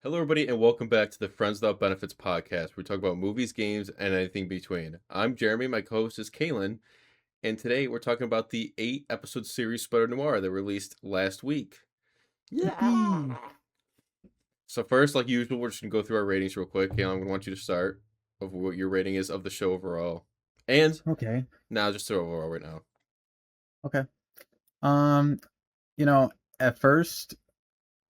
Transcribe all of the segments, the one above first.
Hello, everybody, and welcome back to the Friends Without Benefits podcast. Where we talk about movies, games, and anything between. I'm Jeremy. My co-host is Kaylin, and today we're talking about the 8-episode series Spider Noir that released last week. Yeah. So first, like usual, we're just gonna go through our ratings real quick. Kaylin, I'm gonna want you to start of what your rating is of the show overall, and Okay. now just the overall right now. Okay. Um, you know, at first,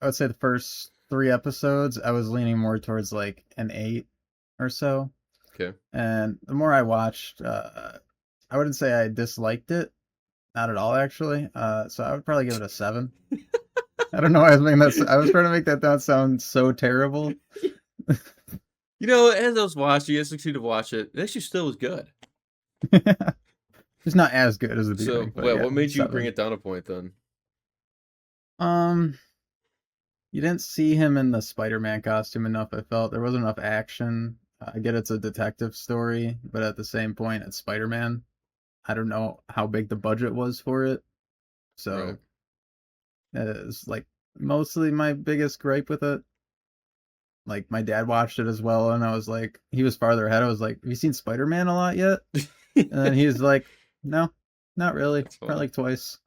I would say the first three episodes, I was leaning more towards like an 8 or so. Okay. And the more I watched, I wouldn't say I disliked it, not at all actually. So I would probably give it a 7. I don't know why I was making that. I was trying to make that not sound so terrible. You know, as I was watching, I succeeded to watch it. It actually still was good. It's not as good as the So, beginning, but well, yeah, what made you bring 7. it down a point then? Um, You didn't see him in the Spider-Man costume enough, I felt. There wasn't enough action. I get it's a detective story, but at the same point, it's Spider-Man. I don't know how big the budget was for it. Right. So it's like mostly my biggest gripe with it. Like my dad watched it as well, and I was like, he was farther ahead. I was like, have you seen Spider-Man a lot yet? And then he's like, no, not really. That's Probably funny. like twice.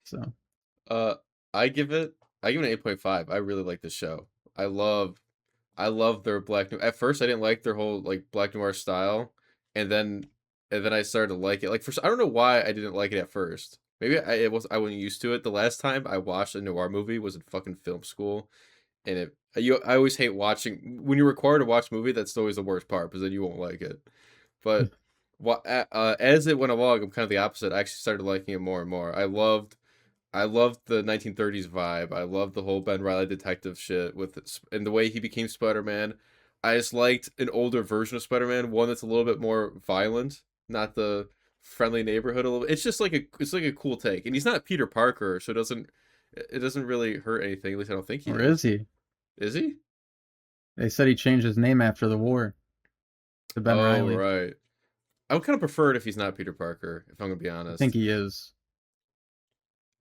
So Uh, I give it an 8.5. I really like this show. I love their black noir. At first, I didn't like their whole like black noir style, and then I started to like it. Like first, I don't know why I didn't like it at first. Maybe I wasn't used to it. The last time I watched a noir movie was in fucking film school, and I always hate watching when you're required to watch a movie. That's always the worst part because then you won't like it. But as it went along, I'm kind of the opposite. I actually started liking it more and more. I loved the 1930s vibe. I loved the whole Ben Riley detective shit and the way he became Spider-Man. I just liked an older version of Spider-Man, one that's a little bit more violent, not the friendly neighborhood a little. It's like a cool take. And he's not Peter Parker, so it doesn't really hurt anything. At least I don't think he or is. is he? Is he? They said he changed his name after the war to Ben Oh, Riley. right. I would kind of prefer it if he's not Peter Parker, if I'm gonna be I think honest. he is.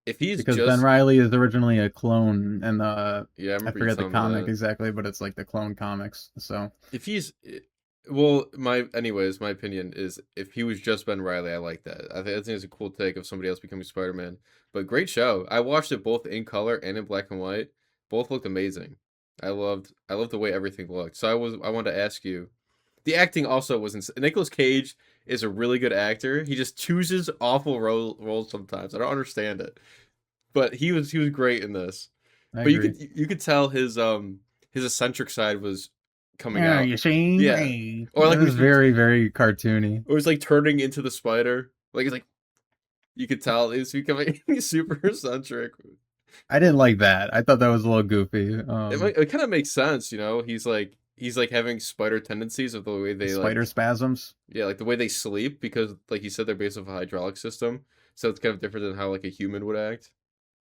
If he's Because Ben just Riley is originally a clone, and Yeah, I I remember you forget the telling me comic that. exactly, but it's like the Clone Comics. So If he's well, my opinion is if he was just Ben Riley, I like that. I think it's a cool take of somebody else becoming Spider-Man. But great show. I watched it both in color and in black and white. Both looked amazing. I loved the way everything looked. So I wanted to ask you. The acting also was Nicolas Cage is a really good actor. He just chooses awful roles sometimes. I don't understand it. But he was great in this. I But you agree. could you could tell his eccentric side was coming Yeah, out. you see, Yeah. hey, Or it like was very, very cartoony. or it's like turning into the spider. Like it's like you could tell it's becoming super eccentric. I didn't like that. I thought that was a little goofy. It kind of makes sense, you know. He's like having spider tendencies of the way The they spider like spasms. yeah, like the way they sleep because like you said they're based off a hydraulic system. So it's kind of different than how like a human would act.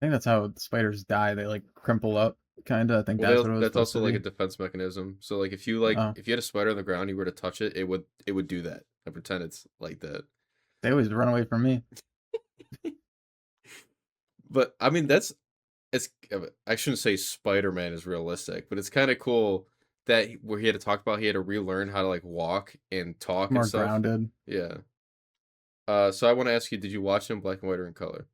I think that's how spiders die. They like crumple up, kind of. I think Well, that's what it was that's supposed also to like a be. defense mechanism. So like Oh, if you had a spider on the ground, you were to touch it, it would do that and pretend it's like that. they always run away from me. But I mean it's I shouldn't say Spider-Man is realistic, but it's kind of cool that where he had to talk about he had to relearn how to like walk and talk and More stuff. grounded. Yeah. So I want to ask you, did you watch it in black and white or in color?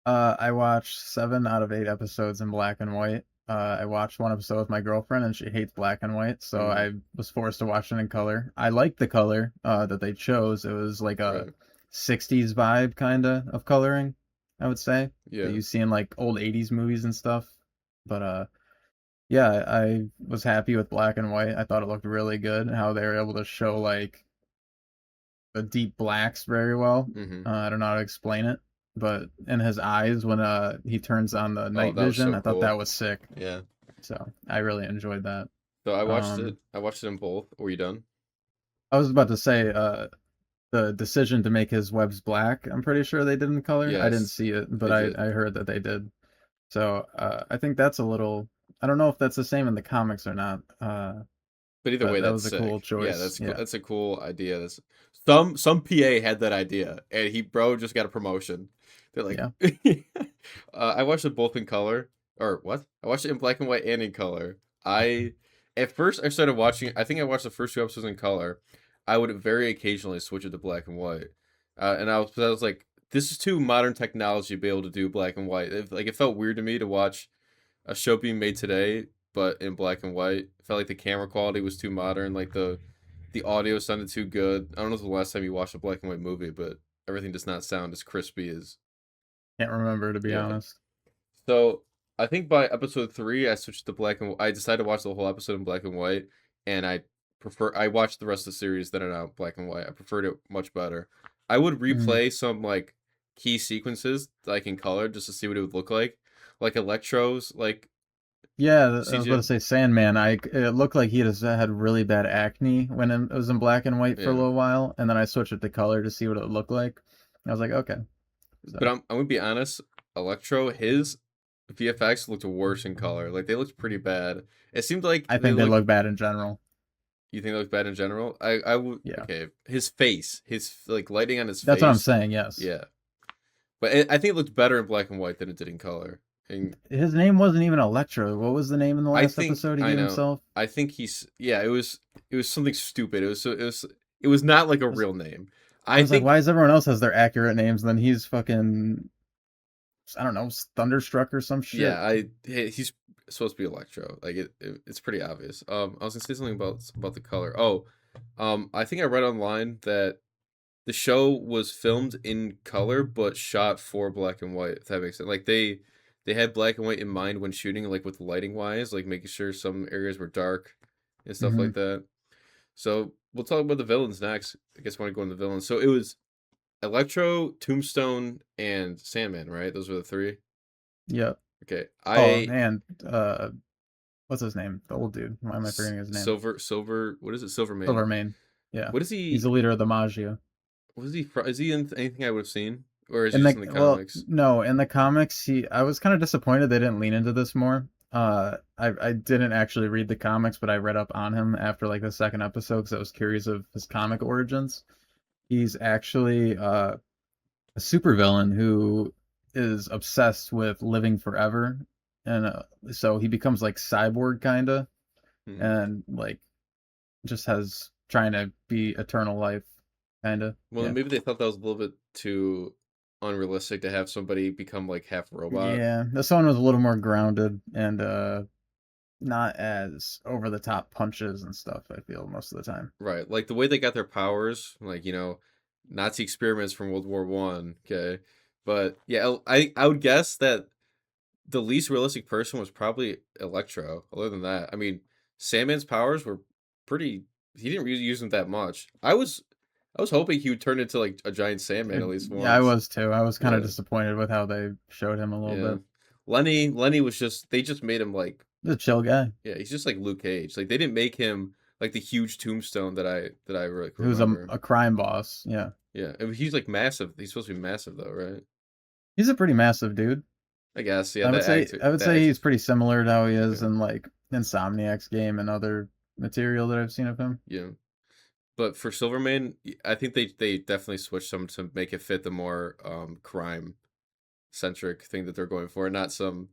I watched 7 out of 8 episodes in black and white. I watched one episode with my girlfriend, and she hates black and white, so Mm, I was forced to watch it in color. I liked the color that they chose. It was like a right. 60s vibe kind of coloring, I would say, that Yeah. you see in like old 80s movies and stuff. But yeah, I was happy with black and white. I thought it looked really good how they were able to show like the deep blacks very well. Mm-hmm. I don't know how to explain it, but in his eyes when he turns on the Oh, night that was vision, so I thought cool. that was sick. Yeah. So I really enjoyed that. So I watched it. Um, I watched it in both. Were you done? I was about to say the decision to make his webs black. I'm pretty sure they did in color. I didn't Yes, see it, but they did. I heard that they did. So I think that's a little. I don't know if that's the same in the comics or not. But either way, But that that's was a cool sick. Yeah, choice. Yeah. that's a cool idea. Some PA had that idea, and he bro just got a promotion. They're like, Yeah. I watched it both in color, or what? I watched it in black and white and in color. I at first I started watching. I think I watched the first two episodes in color. I would very occasionally switch it to black and white, and I was like, this is too modern technology to be able to do black and white. It felt weird to me to watch a show being made today, but in black and white. It felt like the camera quality was too modern. Like the audio sounded too good. I don't know if it was the last time you watched a black and white movie, but everything does not sound as crispy as Can't remember, to be yeah. honest. So I think by episode three, I switched to black and I decided to watch the whole episode in black and white, and I watched the rest of the series then in black and white. I preferred it much better. I would Mm. replay some like key sequences like in color just to see what it would look like Electro's like Yeah, I was about CGI. to say Sandman. It looked like he just had really bad acne when it was in black and white for a Yeah, little while, and then I switched it to color to see what it looked like. I was like, okay. but So I'm gonna be honest. Electro, his VFX looked worse in color. Like they looked pretty bad. It seemed like I they think they looked. look bad in general. You think they look bad in general? I would Yeah, okay. His face, his like lighting on his that's what I'm face. saying. Yes, Yeah, but I think it looked better in black and white than it did in color. And his name wasn't even Electro. What was the name in the I last think episode he I gave know. himself? I think he's yeah. It was something stupid. It was not like a I was, real name. I I was like, think why is everyone else has their accurate names, and then he's fucking, I don't know, Thunderstruck or some shit? yeah. He's supposed to be Electro. Like it's pretty obvious. I was gonna say something about the color. Oh, I think I read online that the show was filmed in color but shot for black and white, if that makes sense. Like they had black and white in mind when shooting, like with lighting wise, like making sure some areas were dark and stuff Mm-hmm. like that. So we'll talk about the villains next. I guess I want to go into the villains. So it was Electro, Tombstone, and Sandman, right? Those were the three. Yep. Okay. Oh, I and what's his name? The old dude. Why am I forgetting his name? Silver what is it? Silvermane. Silvermane. Yeah, What is he's he the leader of the Magia. what is he is he in anything I would have seen? Or is he In just the in the well, comics? no, in the comics, I was kind of disappointed they didn't lean into this more. I didn't actually read the comics, but I read up on him after like the second episode because I was curious of his comic origins. He's actually a supervillain who is obsessed with living forever, and so he becomes like cyborg kinda, Hmm. and like just has trying to be eternal life kinda. Well, Yeah. maybe they thought that was a little bit too unrealistic to have somebody become like half robot. Yeah, this one was a little more grounded and not as over the top punches and stuff, I feel most of the time. Right. Like the way they got their powers, like, Nazi experiments from World War One, okay? But yeah, I would guess that the least realistic person was probably Electro. Other than that, I mean, Sandman's powers were pretty he didn't really use them that much. I was hoping he would turn into like a giant Sandman at least Yeah, I once. was too. I was kind of Yeah. disappointed with how they showed him a little Yeah. bit. Lenny was just they just made him like He's a chill guy yeah, he's just like Luke Cage. Like they didn't make him like the huge tombstone that I like who's remember. a crime boss. Yeah, Yeah, and he's like massive. He's supposed to be massive though, right? he's a pretty massive dude. I guess. Yeah, that actor I would that say he's actor's pretty similar to how he is okay. in like Insomniac's game and other material that I've seen of him. Yeah. But for Silverman, I think they definitely switched some to make it fit the more crime centric thing that they're going for, not some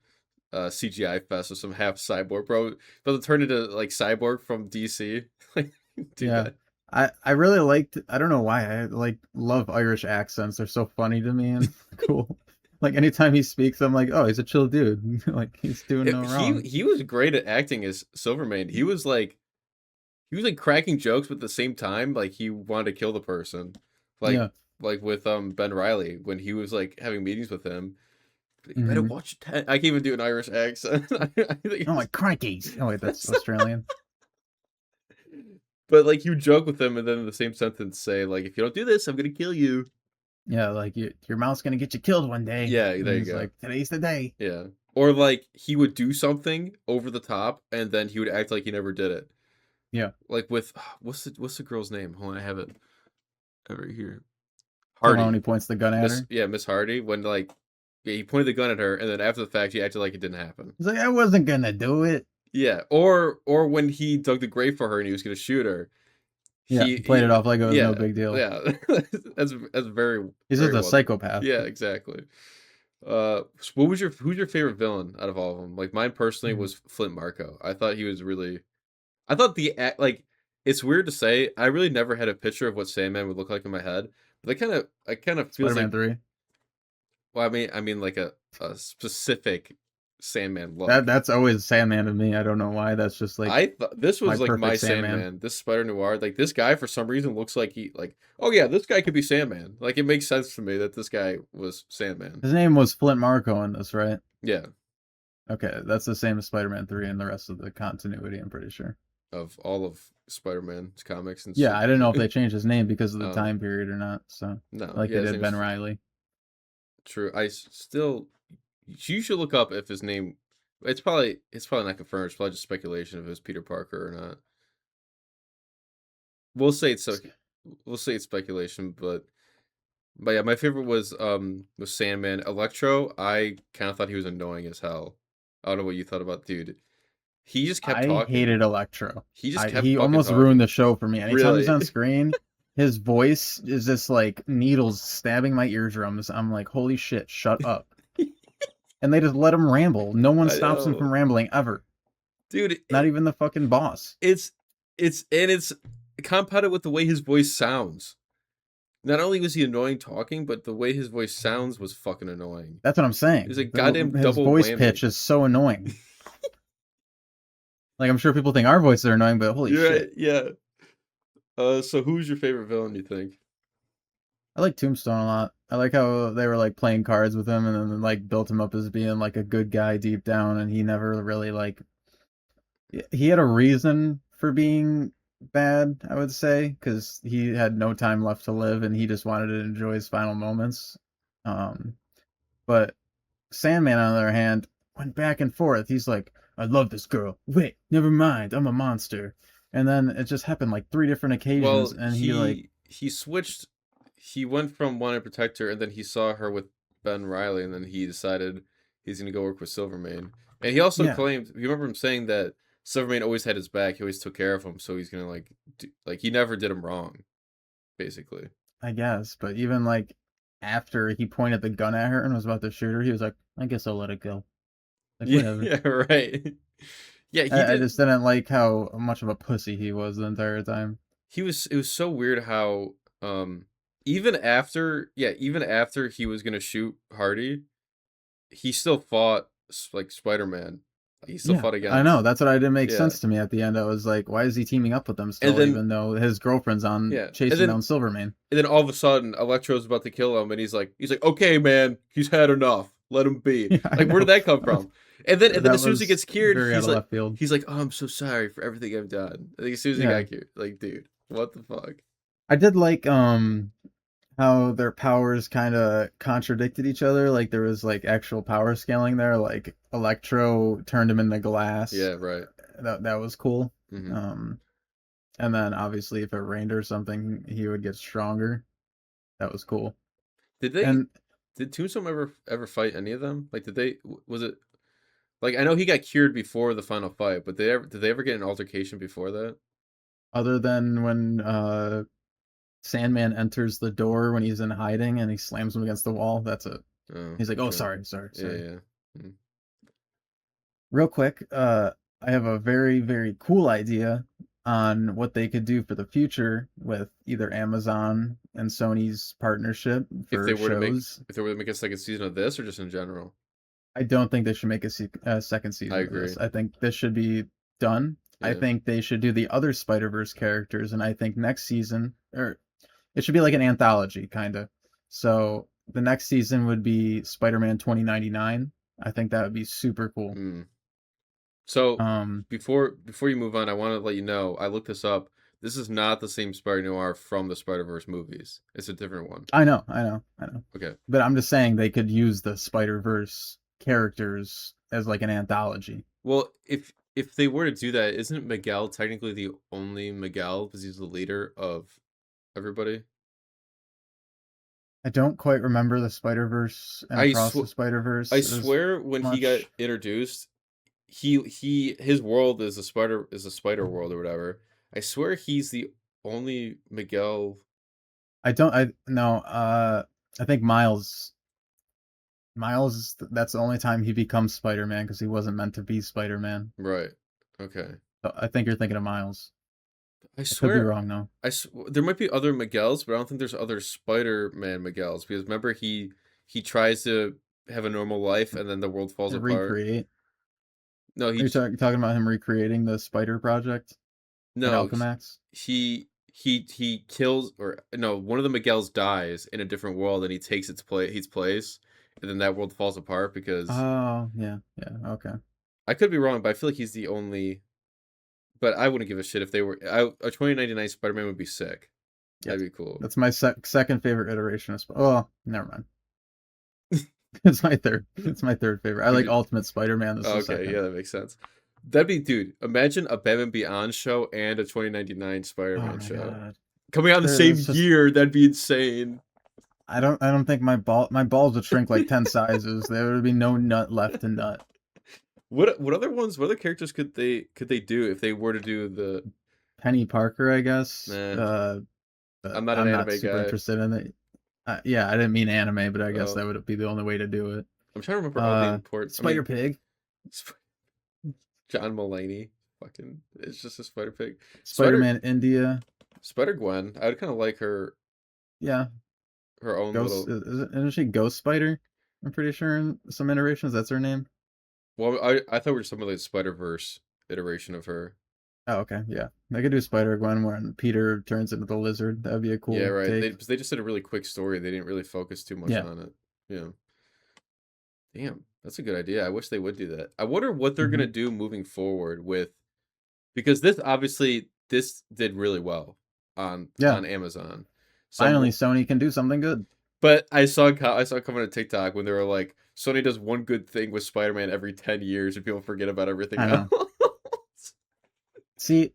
CGI fest or some half cyborg bro. But to turn into like cyborg from DC, like do Yeah. that. I really liked I don't know why I like love Irish accents. They're so funny to me and cool. Like anytime he speaks, I'm like, oh, he's a chill dude. Like he's doing no wrong. He was great at acting as Silverman. He was like cracking jokes, but at the same time, like he wanted to kill the person, like Yeah. like with Ben Riley when he was like having meetings with him. You better Hmm. watch it. I can't even do an Irish accent. I think Oh my crikeys. Oh wait, that's Australian. but like you joke with them, and then in the same sentence say like, "If you don't do this, I'm gonna kill you." Yeah, like your mouth's gonna get you killed one day. Yeah, And there you he's go. like, today's the day. Yeah, or like he would do something over the top, and then he would act like he never did it. Yeah. Like with what's the girl's name? Hold on, I have it over here. Talking about when he Hardy. points the gun at her. Miss Hardy, when like yeah, he pointed the gun at her, and then after the fact, he acted like it didn't happen. He's like, I wasn't gonna do it. Yeah, or when he dug the grave for her and he was gonna shoot her, Yeah, he played it off like it was no yeah big deal. yeah that's very He's just very a well done. psychopath. Yeah, exactly. what was your who's your favorite villain out of all of them? Like mine personally Mhm. was Flint Marko. I thought he was really. I thought like it's weird to say. I really never had a picture of what Sandman would look like in my head, but I kind of feels Spider-Man like. 3. Well, I mean like a specific Sandman That look. that's always Sandman to me. I don't know why. That's just like I thought this my was like my perfect Sandman. Sandman. This Spider Noir, like this guy for some reason looks like he like. Oh yeah, this guy could be Sandman. Like it makes sense to me that this guy was Sandman. His name was Flint Marko in this, right? Yeah, Okay, that's the same as Spider-Man 3 and the rest of the continuity, I'm pretty sure. of all of Spider-Man's comics and Yeah, shit. I didn't know if they changed his name because of the um, time period or not. So, no, like yeah, they his did Ben name's Riley. True. Still, you should look up if his name. It's probably not confirmed. It's probably just speculation if it was Peter Parker or not. We'll say it's so. We'll say it's speculation, but yeah, my favorite was Sandman. Electro. I kind of thought he was annoying as hell. I don't know what you thought about dude. He just kept I talking. hated Electro. He just I kept he fucking almost ruined the talking. show for me. Anytime he's Really. on screen, his voice is just like needles stabbing my eardrums. I'm like, holy shit, shut up. And they just let him ramble. No one I stops him know, from rambling ever. dude. Not even the fucking boss. It's it's compounded with the way his voice sounds. Not only was he annoying talking, but the way his voice sounds was fucking annoying. That's what I'm It was a saying. goddamn His double voice whammy. pitch is so annoying. Like I'm sure people think our voices are annoying, but holy You're right, shit. yeah. So who's your favorite villain, you think? I like Tombstone a lot. I like how they were like playing cards with him and then like built him up as being like a good guy deep down and he never really like he had a reason for being bad, I would say, because he had no time left to live and he just wanted to enjoy his final moments. Um, but Sandman, on the other hand, went back and forth. He's like, I love this girl. Wait, never mind, I'm a monster. And then it just happened like three different occasions, Well, and he like, he switched. He went from wanting to protect her, and then he saw her with Ben Riley, and then he decided he's gonna go work with Silvermane. And he also yeah, claimed, you remember him saying that Silvermane always had his back. He always took care of him, so he's gonna like he never did him wrong, basically. I guess. But even like after he pointed the gun at her and was about to shoot her, he was like, I guess I'll let it go. Like Yeah, whatever. yeah, right. Yeah, he I did. just didn't like how much of a pussy he was the entire time. He was. It was so weird how even after he was gonna shoot Hardy, he still fought like Spider-Man. He still Yeah, fought I know. against. That's what I didn't make Yeah. sense to me at the end. I was like, why is he teaming up with them And still, then even though his girlfriend's on yeah. chasing down Silvermane? And then all of a sudden Electro's about to kill him and he's like, "Okay, man, he's had enough. Let him be." Yeah, I Like where did know. that come from? And then That as soon as he was gets cured, very out of left field. he's like, "Oh, I'm so sorry for everything I've done." I think as soon as he Yeah, got cured, like, dude, what the fuck? I did like how their powers kind of contradicted each other. Like there was like actual power scaling there. Like Electro turned him into glass. Yeah, right. That was cool. Hmm. Um, and then obviously if it rained or something, he would get stronger. That was cool. Did they And did Tombstone ever fight any of them? Like, was it like I know he got cured before the final fight, but did they ever get an altercation before that? other than when Sandman enters the door when he's in hiding and he slams him against the wall. That's it. Oh, He's like, "Oh, okay. sorry, sorry, Yeah, sorry." yeah. Mm. Real quick, I have a very, very cool idea on what they could do for the future with either Amazon and Sony's partnership If they for were to make shows. if they were to make a second season of this or just in general. I don't think they should make a second I season of agree. this. I think this should be done. I Yeah. think they should do the other Spider Verse characters, and I think next season, or it should be like an anthology kind of. So the next season would be Spider-Man 2099. I think that would be super cool. Mm. So Um, before you move on, I want to let you know I looked this up. This is not the same Spider Noir from the Spider Verse movies. It's a different one. I know, I know, I know. Okay. But I'm just saying they could use the Spider Verse characters as like an anthology. Well, if they were to do that, isn't Miguel technically the only Miguel because he's the leader of everybody? I don't quite remember the Spider Verse and I Across sw the Spider I Verse as swear when he got much. introduced, his world is a spider world or whatever. I swear he's the only Miguel. I don't. I no. I think Miles. Miles, that's the only time he becomes Spider-Man because he wasn't meant to be Spider-Man. Right. Okay. So I think you're thinking of Miles. I I could be swear, wrong though. there might be other Miguels, but I don't think there's other Spider-Man Miguels because remember he tries to have a normal life and then the world falls apart. Recreate. No, Are you talking about him recreating the Spider Project at no, Alchemax? he kills or no, one of the Miguels dies in a different world and he takes his place and then that world falls apart because Oh, yeah, yeah, okay. I could be wrong, but I feel like he's the only. But I wouldn't give a shit if they were. A 2099 Spider-Man would be sick. Yeah, That'd be cool. that's my second favorite iteration of. Oh, never mind. It's my third. It's my third favorite. I Who like did? Ultimate Spider-Man. This is Oh, the okay, second. yeah, that makes sense. That'd be, dude. Imagine a Batman Beyond show and a 2099 Oh Spider-Man my show god. coming out in the same It's just year. That'd be insane. I don't think my balls would shrink like 10 sizes. There would be no nut left to nut. What other ones? What other characters could they do if they were to do the? Penny Parker, I guess. Nah, I'm not an I'm not anime super guy. interested in it. Yeah, I didn't mean anime, but I guess Oh, that would be the only way to do it. I'm trying to remember all the important. I Spider mean, Pig. John Mulaney, fucking, it's just a Spider Pig. Spider Spider-Man India. Spider Gwen. I would kind of like Yeah, her own Ghost. little. Isn't she Ghost Spider? I'm pretty sure in some iterations that's her name. Well, I thought we were some of the Spider Verse iteration of her. Oh, okay, yeah. They could do Spider Gwen when Peter turns into the lizard. That'd be a Yeah, cool right. take. They just did a really quick story. They didn't really focus too much Yeah. on it. Yeah. Damn, that's a good idea. I wish they would do that. I wonder what they're gonna hmm do moving forward with because this did really well Yeah. on Amazon. So Finally, Sony can do something good. but I saw a comment on TikTok when they were like, Sony does one good thing with Spider-Man every 10 years and people forget about everything I else. know. See,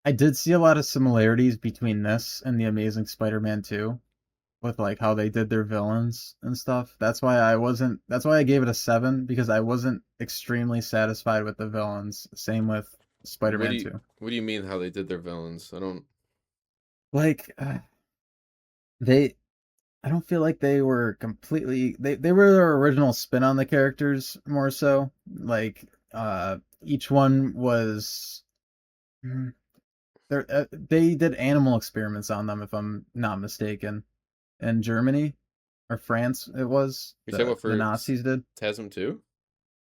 I did see a lot of similarities between this and the Amazing Spider-Man 2 with like how they did their villains and stuff. That's why I gave it a 7 because I wasn't extremely satisfied with the villains. Same with Spider-Man 2. What do you mean how they did their villains? I don't. Like they I don't feel like they were completely they were their original spin on the characters more so. Like each one was mm, they did animal experiments on them if I'm not mistaken. In Germany or France it was You're talking about the for Nazis did. TASM 2?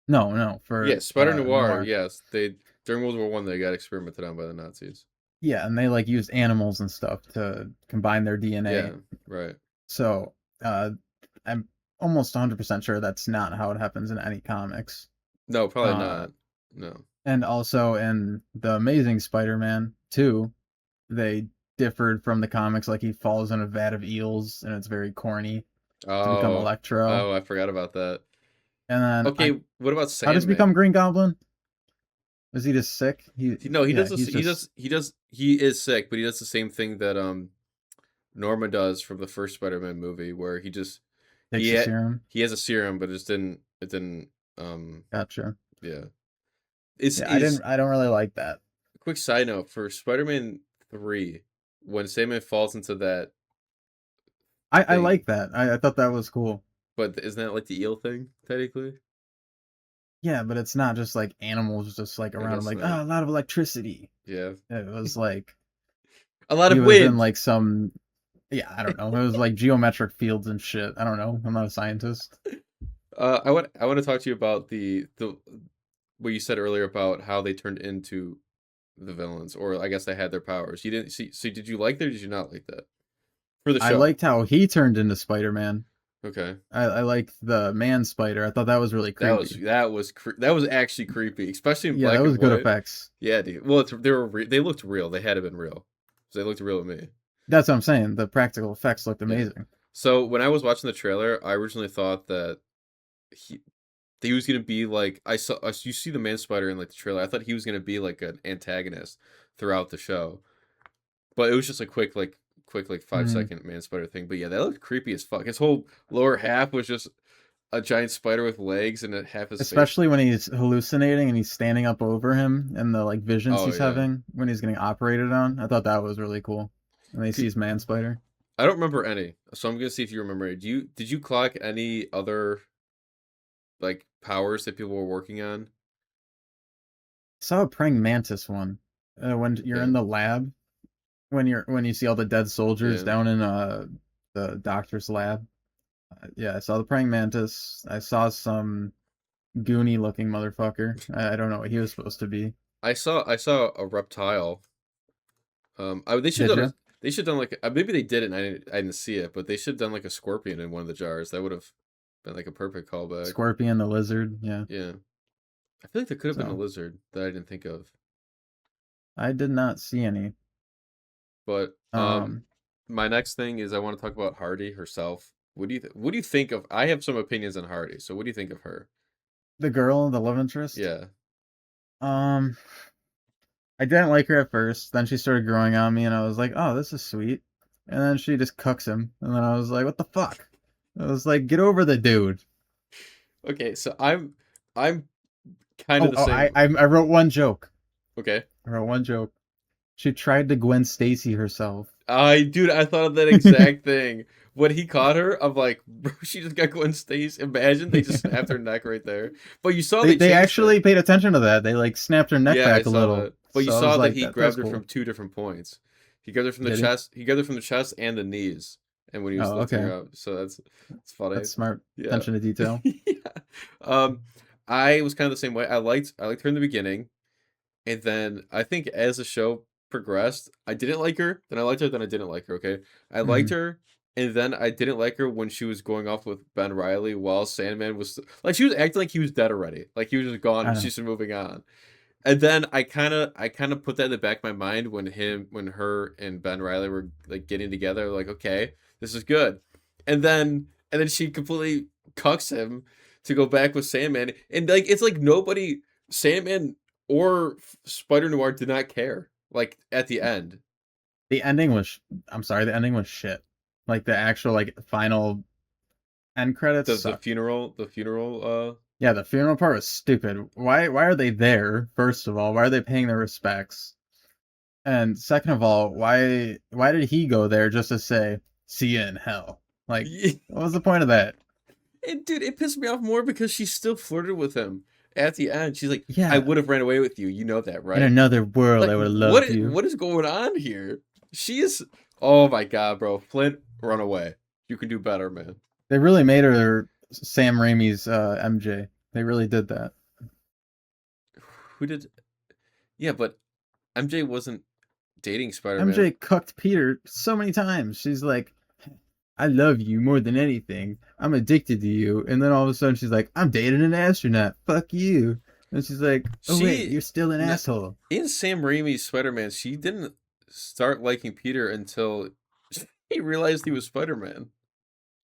No, Yeah, for Spider Noir. Noir. Yes, they during World War One they got experimented on by the Nazis. Yeah, and they like used animals and stuff to combine their DNA. Yeah, right. So, I'm almost 100% sure that's not how it happens in any comics. No, probably Uh not. No. and also in the Amazing Spider-Man 2, they differed from the comics like he falls in a vat of eels and it's very corny to become Oh, Electro. I forgot about that. And then Okay, what about how does he become Sandman? Green Goblin? Is he just sick? No, he Yeah, does this. he's just He is sick, but he does the same thing that Norma does from the first Spider-Man movie, where takes the serum. he has a serum, but it didn't Gotcha. yeah. Yeah, Is I don't really like that. quick side note for Spider-Man 3, when Sandman falls into that I thing, like that. I thought that was cool. but isn't that like the eel thing technically? Yeah, but it's not just like animals just like I around him guess like, not. oh, a lot of electricity. Yeah, It was like a lot he of was in wind. like some yeah, I don't know. It was like geometric fields and shit. I don't know. I'm not a scientist. I want to talk to you about the what you said earlier about how they turned into the villains, or I guess they had their powers. You didn't see. So did you like that, or did you not like that for the I show? liked how he turned into Spider-Man. Okay, I liked the man spider. I thought that was really creepy. that was actually creepy, especially in Yeah, that black was and good white. effects. Yeah, dude. Well, they looked real. They had to been real. So they looked real to me. That's what I'm saying. The practical effects looked Yeah. amazing. So when I was watching the trailer, I originally thought that he he was gonna be like you see the man spider in like the trailer. I thought he was gonna be like an antagonist throughout the show, but it was just a quick like five Mhm. second man spider thing. But yeah, that looked creepy as fuck. His whole lower half was just a giant spider with legs and half his face. Especially when he's hallucinating and he's standing up over him and the like visions Oh he's yeah, having when he's getting operated on. I thought that was really cool. And he could sees Man Spider. I don't remember any, so I'm gonna see if you remember it. Did you clock any other like powers that people were working on? Saw a praying mantis one. When you're Yeah, in the lab, when you see all the dead soldiers yeah. down in the doctor's lab. Yeah, I saw the praying mantis. I saw some goony looking motherfucker. I don't know what he was supposed to be. I saw a reptile. They should Did have done you? they should have done like maybe they did it and I didn't see it, but they should have done like a scorpion in one of the jars. That would have been like a perfect callback. Scorpion the lizard. Yeah. Yeah, I feel like there could have been a So lizard that I didn't think of. I did not see any. But Um, my next thing is I want to talk about Hardy herself. What do you think of? I have some opinions on Hardy, so what do you think of her? the girl, the love interest. Yeah. Um, I didn't like her at first. Then she started growing on me, and I was like, "Oh, this is sweet." And then she just cucks him, and then I was like, "What the fuck?" I was like, "Get over the dude." Okay, so I'm kind of Oh, the oh, I, same. I, I wrote one joke. Okay. I wrote one joke. She tried to Gwen Stacy herself. Dude, I thought of that exact thing. When he caught her, I'm like, bro, she just got Gwen Stacy. Imagine they just snapped her neck right there. But you saw they They changed it. actually paid attention to that. They like snapped her neck Yeah, I back a saw little. that. But you So I was saw that like, he that's grabbed her cool. from two different points. He grabbed her from the Did he? chest. He grabbed her from the chest and the knees. And when he was Oh, lifting her okay. up, so that's funny. That's smart. Yeah, Attention to detail. yeah. Um, I was kind of the same way. I liked her in the beginning. And then I think as the show progressed, I didn't like her, then I liked her, then I didn't like her, okay? I liked Hmm. her, and then I didn't like her when she was going off with Ben Riley while Sandman was like she was acting like he was dead already. Like he was just gone I and know. she's just moving on. And then I kind of put that in the back of my mind when her and Ben Riley were like getting together, like, okay, this is good. And then she completely cucks him to go back with Sandman. And like it's like nobody Sandman or Spider Noir did not care. Like at the end. The ending was. I'm sorry. The ending was shit. Like the actual like final end credits The sucked. funeral Yeah, the funeral part was stupid. Why are they there? First of all, why are they paying their respects? And second of all, why did he go there just to say "see you in hell"? Like, what was the point of that? And dude, it pissed me off more because she still flirted with him at the end. She's like, "I Yeah, would have ran away with you. You know that, in right?" another world, Like, I would have what loved you. what is going on here? She is. Oh my god, bro, Flint, run away. You can do better, man. They really made her Sam Raimi's MJ. They really did that. Who did? Yeah, but MJ wasn't dating Spider Man. MJ cucked Peter so many times. She's like, I love you more than anything. I'm addicted to you. And then all of a sudden she's like, I'm dating an astronaut. Fuck you. And she's like, oh wait, She you're still an n- asshole. in Sam Raimi's Spider Man, she didn't start liking Peter until he realized he was Spider Man.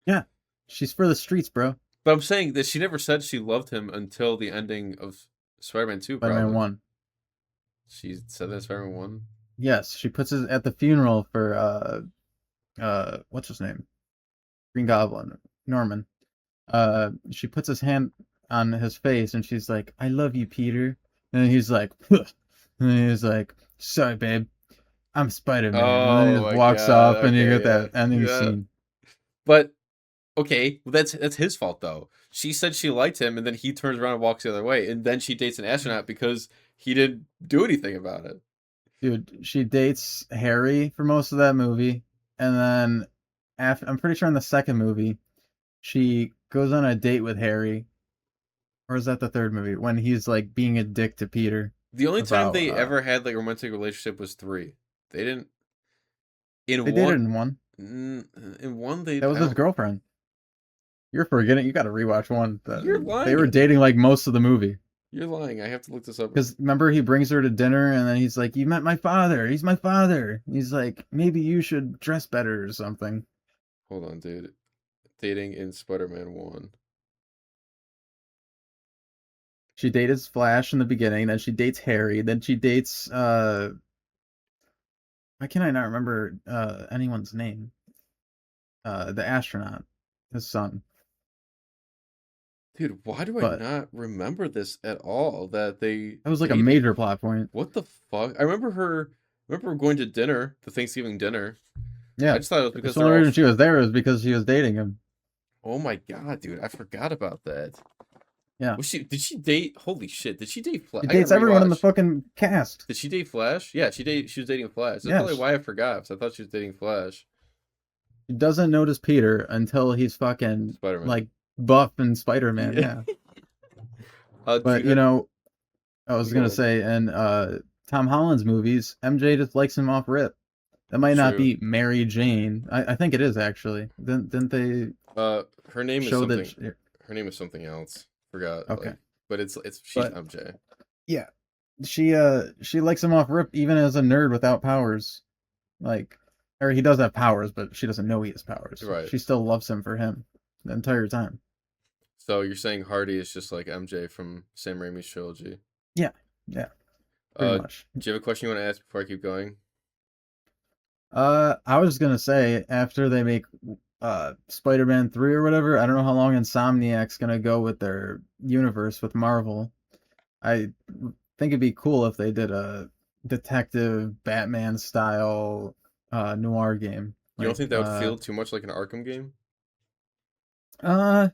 Yeah. She's for the streets, bro. But I'm saying that she never said she loved him until the ending of Spider-Man 2, Spider-Man probably. 1. She said that in Spider-Man 1. Yes, she puts it at the funeral for what's his name? Green Goblin, Norman. She puts his hand on his face and she's like, I love you, Peter. And he's like, huh. And he's like, sorry, babe. I'm Spider-Man. And then he Oh just my walks god, off and you okay, get yeah. that ending Yeah. scene. But okay, well that's his fault though. She said she liked him and then he turns around and walks the other way and then she dates an astronaut because he didn't do anything about it. Dude, she dates Harry for most of that movie. And then I'm pretty sure in the second movie, she goes on a date with Harry. Or is that the third movie? When he's like being a dick to Peter The only time about they ever had like a romantic relationship was 3. They didn't in they dated one in one. in one they That was I his don't girlfriend. You're forgetting. You got to rewatch one. you're They were lying. dating like most of the movie. You're lying. I have to look this up. Because remember, he brings her to dinner, and then he's like, "You met my father. He's my father." He's like, "Maybe you should dress better or something." Hold on, dude. Dating in Spider-Man 1. She dates Flash in the beginning, then she dates Harry, then she dates why can I not remember anyone's name? The astronaut, his son. Dude, why do I But not remember this at all? That they that was like a dated. major plot point. What the fuck? I remember going to dinner, the Thanksgiving dinner, I Yeah. just thought it was That's because the they're only all. reason she was there is because she was dating him. Oh my god, dude! I forgot about that. Yeah. Was she? Did she date? Holy shit! Did she date Flash? She I gotta dates everyone in the rewatch. fucking cast. Did she date Flash? Yeah, she was dating Flash. That's probably Yes. why I forgot. 'Cause I thought she was dating Flash. She doesn't notice Peter until he's fucking Spider Man. like buff and Spider-Man, Yeah. yeah. Do But you have? I was Go gonna ahead. say in Tom Holland's movies, MJ just likes him off rip. That might not True. be Mary Jane. I think it is actually. Didn't they Her name is show something. that? Her name is something else. Forgot. Okay, But it's she's but MJ. yeah, she likes him off rip even as a nerd without powers. Like, or he does have powers, but she doesn't know he has powers. Right. She still loves him for him the entire time. So you're saying Hardy is just like MJ from Sam Raimi's trilogy. Yeah, yeah, pretty Uh, much. do you have a question you want to ask before I keep going? I was gonna say after they make Spider-Man 3 or whatever, I don't know how long Insomniac's gonna go with their universe with Marvel. I think it'd be cool if they did a detective Batman style noir game. You don't Like think that would feel too much like an Arkham game? uh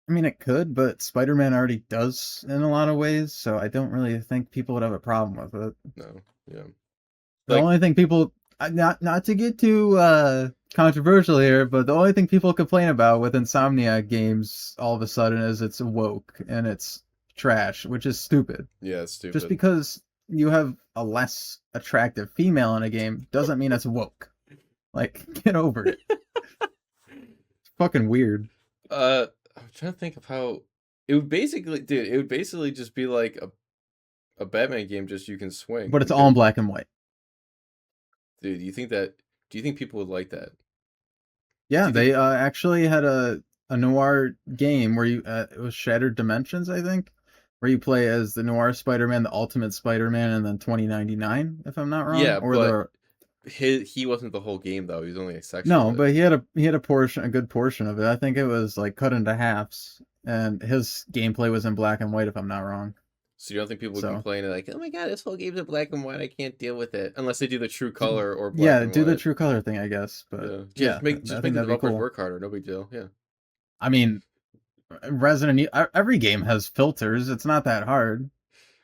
I mean it could, but Spider-Man already does in a lot of ways, so I don't really think people would have a problem with it. No. Yeah. The Like only thing people not to get too controversial here, but the only thing people complain about with Insomniac games all of a sudden is it's woke and it's trash, which is stupid. yeah, it's Just stupid. because you have a less attractive female in a game doesn't mean it's woke. Like, get over it. It's fucking weird. I'm trying to think of how it would basically, dude. It would basically just be like a Batman game, just you can swing. But it's You all in could, black and white. dude. You think that? Do you think people would like that? Do Yeah, you think? they actually had a noir game where you it was Shattered Dimensions, I think, where you play as the Noir Spider-Man, the Ultimate Spider-Man, and then 2099, if I'm not wrong, Yeah, or but the he wasn't the whole game though. He was only a section of no, it. but he had a good portion of it. I think it was like cut into halves, and his gameplay was in black and white, if I'm not wrong. So you don't think people would So complain like, "Oh my god, this whole game's in black and white. I can't deal with it," unless they do the true color or black yeah, and do the white. true color thing, I guess. But Yeah, yeah, just I make think the that'd be developers cool. work harder. No big deal. Yeah. I mean, Resident Evil, every game has filters. It's not that hard.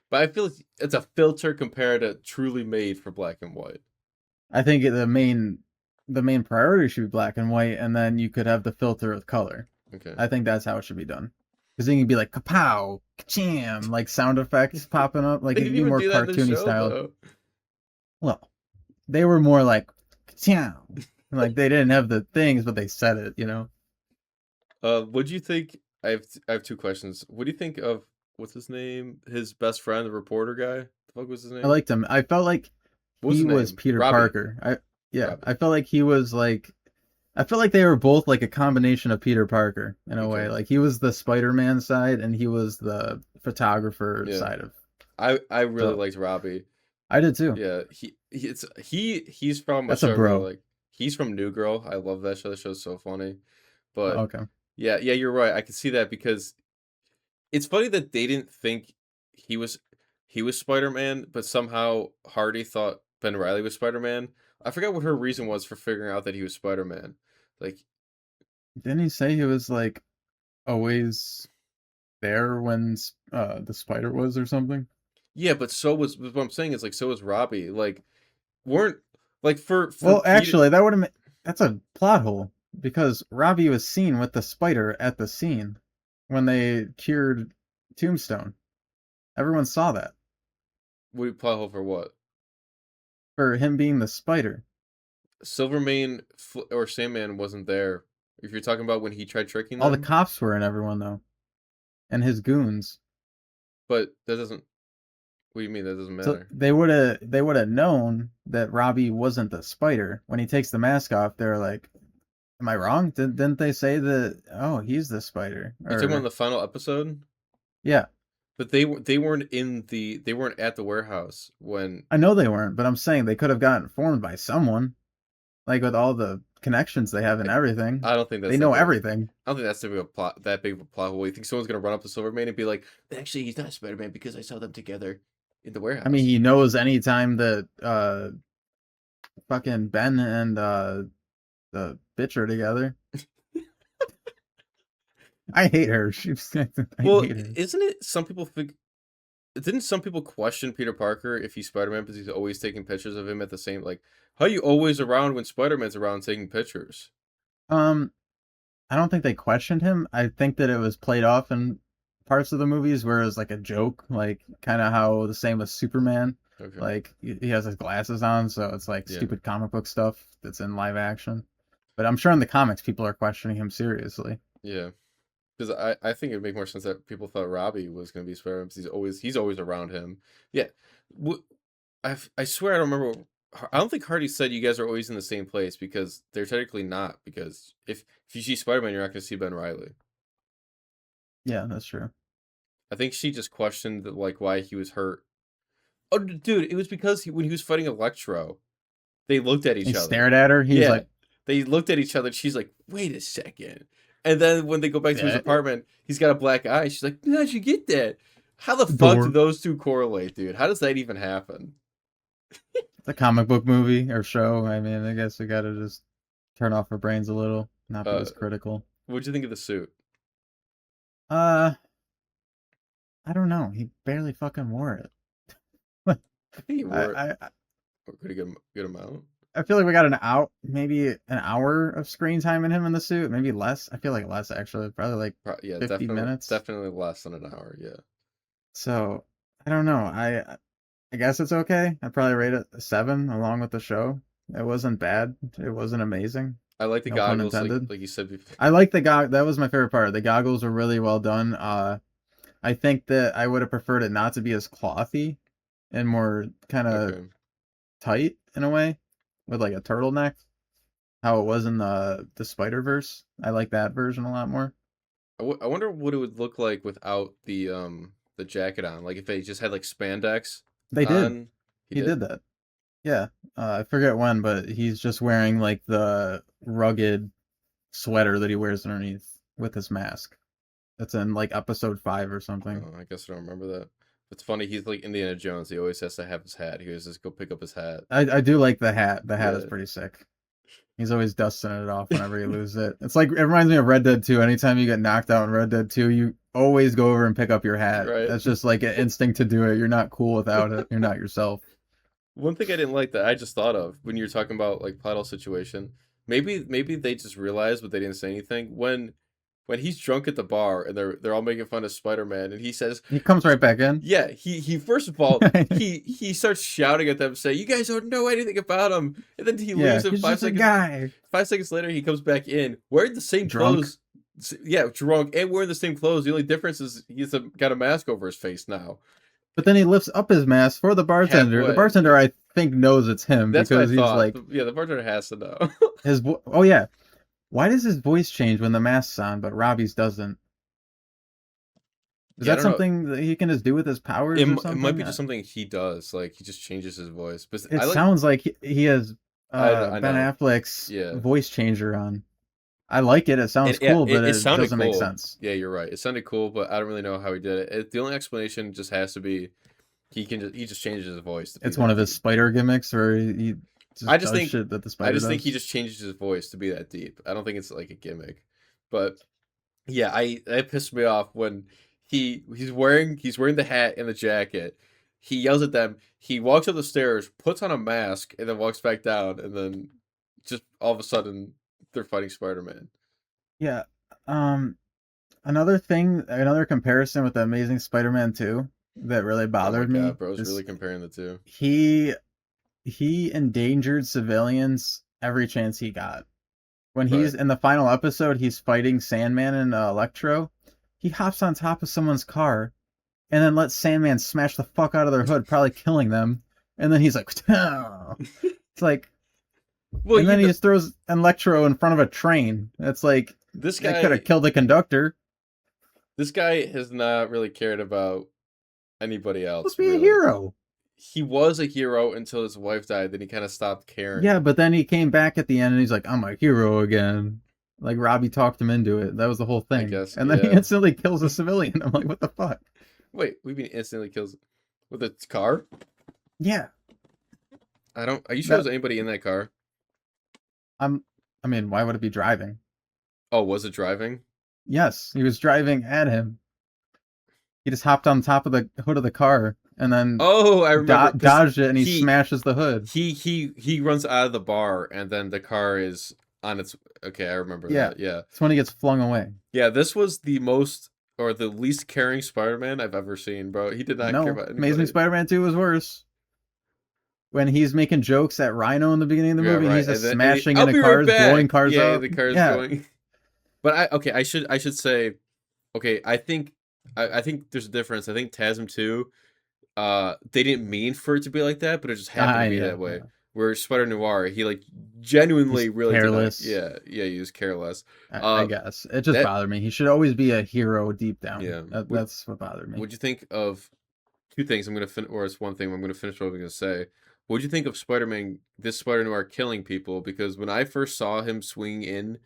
But I feel it's a filter compared to truly made for black and white. I think the main priority should be black and white, and then you could have the filter with color. Okay. I think that's how it should be done. Because then you'd be like kapow, kacham, like sound effects popping up. Like They it'd didn't be even more do that in the cartoony show style. though. Well, they were more like kacham. Like they didn't have the things, but they said it. You know. What do you think? I have two questions. What do you think of what's his name? His best friend, the reporter guy. The fuck was his I name? liked him. I felt like What was he his was name? Peter Robbie. Parker. Yeah, Robbie. I felt like he was like I felt like they were both like a combination of Peter Parker in a way. Okay. Like he was the Spider-Man side and he was the photographer Yeah. side of. I really So liked Robbie. I did too. Yeah. He's from a That's a show I really bro. like. He's from New Girl. I love that show. The show's so funny. But Okay. yeah, you're right. I can see that because it's funny that they didn't think he was he was Spider-Man, but somehow Hardy thought Ben Riley was Spider-Man. I forgot what her reason was for figuring out that he was Spider-Man. Like, Didn't he say he was like always there when the spider was or something? yeah, but so was what I'm saying is like so was Robbie. Like, weren't like for Well, Peter. actually, that would have that's a plot hole because Robbie was seen with the spider at the scene when they cured Tombstone. Everyone saw that Would plot hole for what? for him being the spider. Silvermane or Sandman wasn't there. If you're talking about when he tried tricking All the them, cops were and everyone though, and his goons. but that doesn't. What do you mean that doesn't So matter? they would have known that Robbie wasn't the spider when he takes the mask off. They're like, "Am I wrong? Didn't they say that? Oh, he's the spider." You talking about in Or the final episode? yeah, But they weren't at the warehouse when. I know they weren't, but I'm saying they could have gotten informed by someone, like with all the connections they have and I, everything. I don't think They that's that know big. everything. I don't think that's that big of a plot hole. You think someone's gonna run up to Silverman and be like, "Actually, he's not Spider Man because I saw them together in the I mean, warehouse." he knows anytime that fucking Ben and the bitch are together. I hate her. She's I Well, hate her. isn't it some people think didn't some people question Peter Parker if he's Spider-Man because he's always taking pictures of him at the same like how you always around when Spider-Man's around taking pictures? Um, I don't think they questioned him. I think that it was played off in parts of the movies where it was like a joke, like kind of how the same with Superman. Okay. Like he has his glasses on, so it's like Yeah. stupid comic book stuff that's in live action. But I'm sure in the comics people are questioning him seriously. Yeah. Because I think it'd make more sense that people thought Robbie was going to be Spider-Man because he's always around him. Yeah. I swear I don't remember. I don't think Hardy said you guys are always in the same place because they're technically not. Because if you see Spider-Man, you're not going to see Ben Riley. Yeah, that's true. I think she just questioned like why he was hurt. Oh, dude, it was because when he was fighting Electro, they looked at He each other. stared at her. He's Yeah, like, they looked at each other. She's like, "Wait a second." And then when they go back to his "Yeah, apartment, he's got a black eye. She's like, "How'd you get that? How the fuck do door." those two correlate, dude? How does that even happen?" It's a comic book movie or show. I mean, I guess we gotta just turn off our brains a little, not be Uh, as critical. what'd you think of the suit? Uh, I don't know. He barely fucking wore it. I think he I, wore it I a pretty good amount. I feel like we got maybe an hour of screen time in him in the suit, maybe less. I feel like less actually, probably like Yeah, 50 minutes. definitely less than an hour. Yeah, So I don't know. I guess it's okay. I'd probably rate it a 7 along with the show. It wasn't bad. It wasn't amazing. I like the No pun goggles, intended. like you said before. I like the That was my favorite part. The goggles were really well done. I think that I would have preferred it not to be as clothy and more kind of Okay, tight in a way with like a turtleneck. How it was in the Spider Verse. I like that version a lot more. I wonder what it would look like without the jacket on. Like if they just had like spandex They did. on. He He did did. that. Yeah. I forget when, but he's just wearing like the rugged sweater that he wears underneath with his mask. That's in like episode 5 or something. Oh, I guess I don't remember that. It's funny. He's like Indiana Jones. He always has to have his hat. He always just go pick up his hat. I do like the hat. The hat is Yeah. pretty sick. He's always dusting it off whenever he loses it. It's like it reminds me of Red Dead 2. Anytime you get knocked out in Red Dead 2, you always go over and pick up your hat. Right. That's just like an instinct to do it. You're not cool without it. You're not yourself. One thing I didn't like that I just thought of when you were talking about like Puddle situation. Maybe they just realized, but they didn't say anything. When he's drunk at the bar and they're all making fun of Spider-Man, and he says, He comes right back in. yeah, he first of all he starts shouting at them, saying, "You guys don't know anything about him," and then he Yeah, leaves. And he's just a guy. 5 seconds later, he comes back in wearing the same Drunk. clothes. Yeah, drunk and wearing the same clothes. The only difference is got a mask over his face now. But then he lifts up his mask for the bartender. The Halfway. bartender, I think, knows it's him That's what I because he's thought. like Yeah, the bartender has to know. oh yeah. Why does his voice change when the mask's on, but Robbie's doesn't? Is Yeah, I that don't know. something that he can just do with his powers or It might something? be just something he does. Like he just changes his voice. But It I like. sounds like he has I Ben know. Affleck's Yeah. voice changer on. I like it. It sounds And yeah, cool, but it it sounded doesn't make cool. sense. Yeah, you're right. It sounded cool, but I don't really know how he did it. The only explanation just has to be he just changes his voice to be It's one that of his deep. spider gimmicks where he I just just does think shit that the I spider just think he does. just changes his voice to be that deep. I don't think it's like a gimmick. But yeah, I that pissed me off when he's wearing the hat and the jacket. He yells at them. He walks up the stairs, puts on a mask, and then walks back down. And then just all of a sudden, they're fighting Spider-Man. Yeah. Um. Another comparison with the Amazing Spider-Man 2 that really Oh my bothered me god, bro! I was is really comparing the two. he he endangered civilians every chance he got. When Right. he's in the final episode, he's fighting Sandman and Electro. He hops on top of someone's car and then lets Sandman smash the fuck out of their hood, probably killing them. And then he's like, it's like, Well, and you then he know, just throws Electro in front of a train. It's like this that could guy have killed the conductor. this guy has not really cared about anybody Supposed else, to be a really. hero. He was a hero until his wife died. Then he kind of stopped Yeah, caring. but then he came back at the end and he's like, I'm a hero again. Like Robbie talked him into it. That was the whole I thing. guess, And then he yeah. instantly kills a civilian. I'm like, what the fuck? Wait, we mean instantly kills with a car? Yeah. I don't. Are you sure That there's anybody in that car? I'm. I mean, why would it be driving? Oh, was it driving? Yes, he was driving at him. He just hopped on top of the hood of the car and then Oh, I remember because dodged it, and he he smashes the hood. he runs out of the bar and then the car is on its. Okay, I remember Yeah, that. Yeah, it's when he gets flung away. yeah. This was the most or the least caring Spider-Man I've ever seen, bro. He did not care No, about Amazing anybody. Spider-Man 2 was worse. When he's making jokes at Rhino in the beginning of the Yeah, movie, and right. he's And just then smashing I'll into be right cars, blowing back. cars Yeah, up. the car is Yeah, going. But I should say okay. I think there's a difference. I think TASM 2 they didn't mean for it to be like that, but it just happened to be yeah, that way. yeah. Where Spider Noir, he like genuinely He's really did not. careless. Yeah, he was careless. I Uh, guess it just that bothered me. He should always be a hero deep down. yeah. That's what bothered me. What'd you think of two things? I'm gonna fin or it's one thing. I'm gonna finish what I'm gonna say. What'd you think of Spider-Man? This Spider Noir killing people because when I first saw him swing in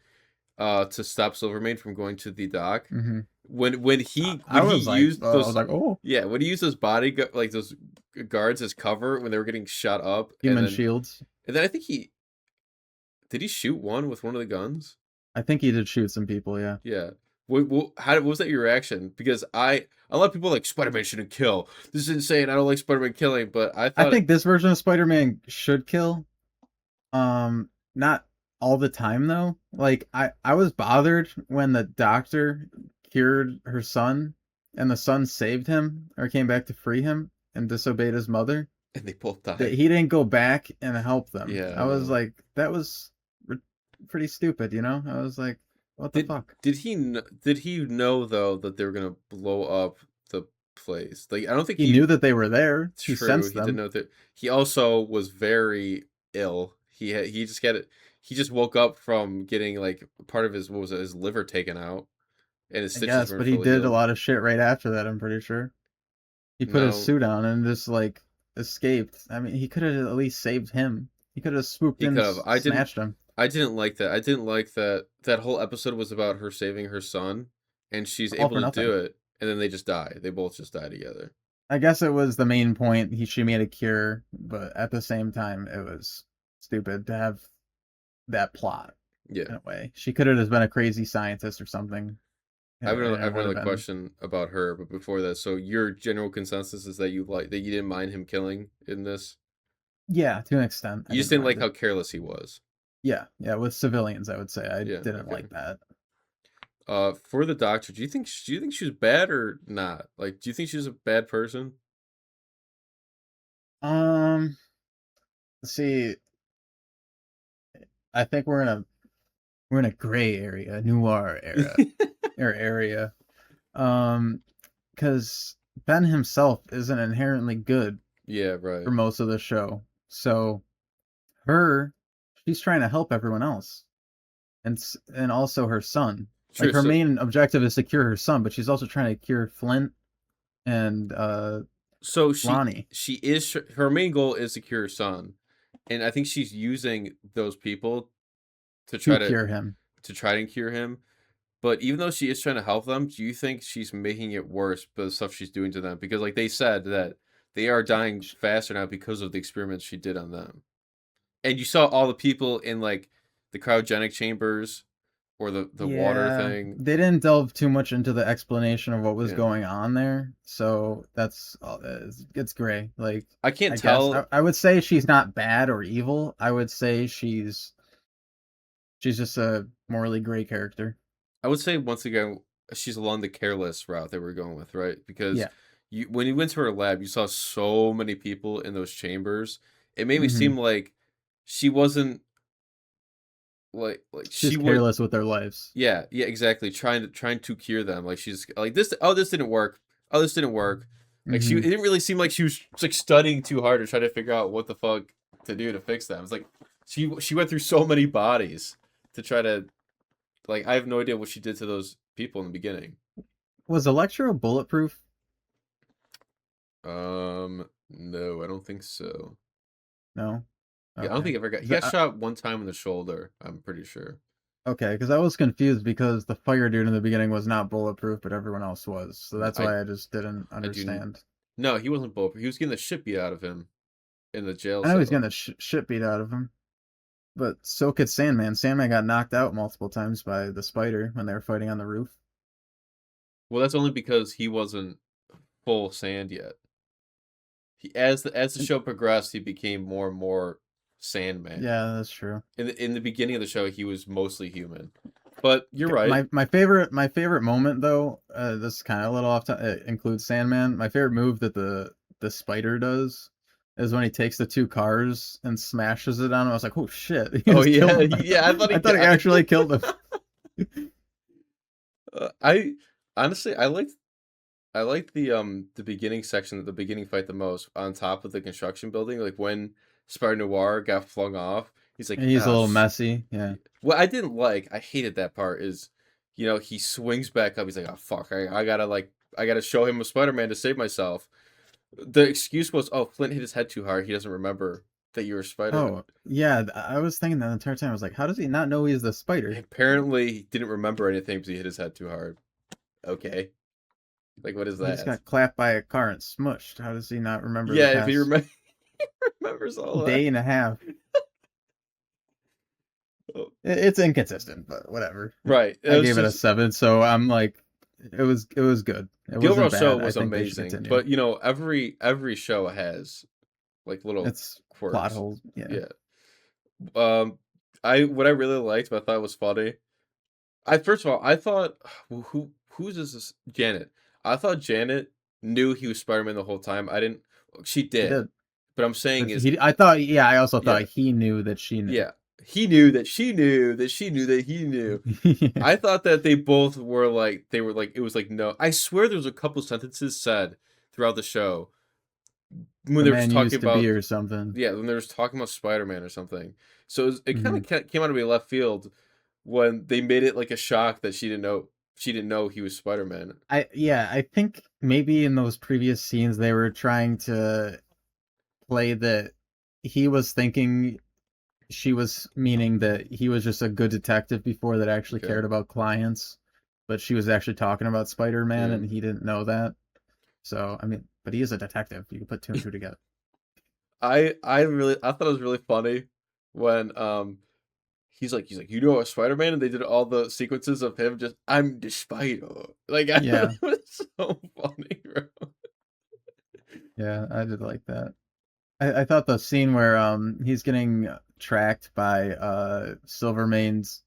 to stop Silvermane from going to the dock, Hmm. when I he was like, used those oh, yeah when he used those like those guards as cover when they were getting shot up human shields. and then I think he did he shoot one with one of the guns. I think he did shoot some people. Yeah. Yeah. What was that your reaction? Because a lot of people are like Spider-Man shouldn't kill. This is insane. I don't like Spider-Man killing, but I I thought think this version of Spider-Man should kill. Not all the time though. Like I was bothered when the doctor cured her son and the son saved him or came back to free him and disobeyed his mother. and they both That died. he didn't go back and help them. Yeah, I I was know. like, that was pretty stupid, you know? I was like, what the Did fuck? did he know though that they were gonna blow up the place? Like I don't think He he knew that they were there. He true. sensed He didn't them. know that. He also was very ill. He just got it. He just woke up from getting like part of his what was it, his liver taken out, and his I stitches guess, weren't but he fully did a healed. lot of shit right after that, I'm pretty sure. He put his No, suit on and just like escaped. I mean, he could have at least saved him. He could have swooped he in, could have. snatched him. I didn't like that. I didn't like that. That whole episode was about her saving her son, and she's All able for to do nothing. it, and then they just die. They both just die together. I guess it was the main point. She made a cure, but at the same time, it was stupid to have that plot Yeah. in a way. She could have just been a crazy scientist or something, I and it have would have another been, question about her, but before that, so your general consensus is that you didn't mind him killing in this. yeah, to an extent. I You just didn't didn't mind like it. how careless he was. Yeah, yeah, with civilians, I would say I Yeah. didn't Okay. like that. For the doctor, do you think she was bad or not? Like, do you think she was a bad person? Um, see, I think we're in a gray area, noir era or area. Um, because Ben himself isn't inherently good Yeah. for Right. most of the show. So her, she's trying to help everyone else, and also her son. Like True. her main objective is to cure her son, but she's also trying to cure Flint and So Lonnie her main goal is to cure her son, and I think she's using those people to to cure him. try and cure him. But even though she is trying to help them, do you think she's making it worse by the stuff she's doing to them? Because like they said that they are dying faster now because of the experiments she did on them. And you saw all the people in like the cryogenic chambers or the water Yeah, thing. they didn't delve too much into the explanation of what was Yeah. going on there, so that's it's gray. Like I can't I guess tell. I would say she's not bad or evil. I would say she's just a morally gray character. I would say once again she's along the careless route that we're going with, right? Because Yeah. you when you went to her lab, you saw so many people in those chambers. It made me Hmm. seem like she wasn't like She's she would careless with their lives. yeah, yeah, exactly. Trying to cure them. Like she's like this. Oh, this didn't work. Oh, this didn't work. Like she, it Hmm. didn't really seem like she was like studying too hard to try to figure out what the fuck to do to fix them. It's like she went through so many bodies to try to like. I have no idea what she did to those people in the beginning. Was Electro bulletproof? No, I don't think so. No. Yeah, I don't Okay. think he ever got. He 'Cause got shot one time in the shoulder. I'm pretty sure. okay, because I was confused because the fire dude in the beginning was not bulletproof, but everyone else was. So No, that's why I just didn't I do. understand. No, he wasn't bulletproof. He was getting the shit beat out of him. in the jail I know he's cell. getting the shit beat out of him, but so could Sandman. Sandman got knocked out multiple times by the spider when they were fighting on the roof. Well, that's only because he wasn't full sand yet. As the And, show progressed, he became more and more Sandman. yeah, that's true. In the beginning of the show, he was mostly human. But you're Okay, right. my favorite moment though, this is kind of a little off. It includes Sandman. My favorite move that the spider does is when he takes the two cars and smashes it on him. I was like, oh shit, he Oh just killed yeah, him. yeah. I thought he I thought he got. actually killed him. I honestly, I like the beginning section, the beginning fight the most on top of the construction building. Like when Spider Noir got flung off, he's like, He's a ah, little messy. Yeah. what I didn't like, I hated that part is, he swings back up. He's like, oh fuck, I gotta show him a Spider Man to save myself. The excuse was, oh, Flint hit his head too hard. He doesn't remember that you were Spider Man. Oh, yeah. I was thinking that the entire time. I was like, how does he not know he's the spider? Apparently, he didn't remember anything because he hit his head too hard. Okay, like what is He just that? got clapped by a car and smushed. How does he not remember the Yeah, if he past remembers all that. day and a half? Oh, It's inconsistent, but whatever. right. It I was gave it a just 7, so I'm like, it was good. It the overall wasn't show bad. I was think they should amazing, continue. but every show has like little It's plot quirks. holes. Yeah, Yeah. Um, I what I really liked, but I thought was funny. I first of all, I thought who's this Janet? I thought Janet knew he was Spider-Man the whole time. I didn't. She he did, did. but I'm saying But is I thought, yeah, I also thought yeah, he knew that she knew. yeah. He knew that she knew that she knew that he knew. Yeah. I thought that they were like it was like no. I swear there was a couple sentences said throughout the show when The they were just man talking used to be about or something. yeah when they were just talking about Spider-Man or something. So it kind Hmm. of came out of me left field when they made it like a shock that she didn't know he was Spider-Man. I think maybe in those previous scenes they were trying to play that he was thinking she was meaning that he was just a good detective before that actually Okay. cared about clients, but she was actually talking about Spider-Man Yeah. and he didn't know that. So, I mean, but he is a detective. You can put two and two together. I thought it was really funny when he's like a Spider-Man, and they did all the sequences of him just I'm the Spider. Like I thought Yeah, it was so funny, bro. yeah, I did like that. I thought the scene where he's getting tracked by Silvermane's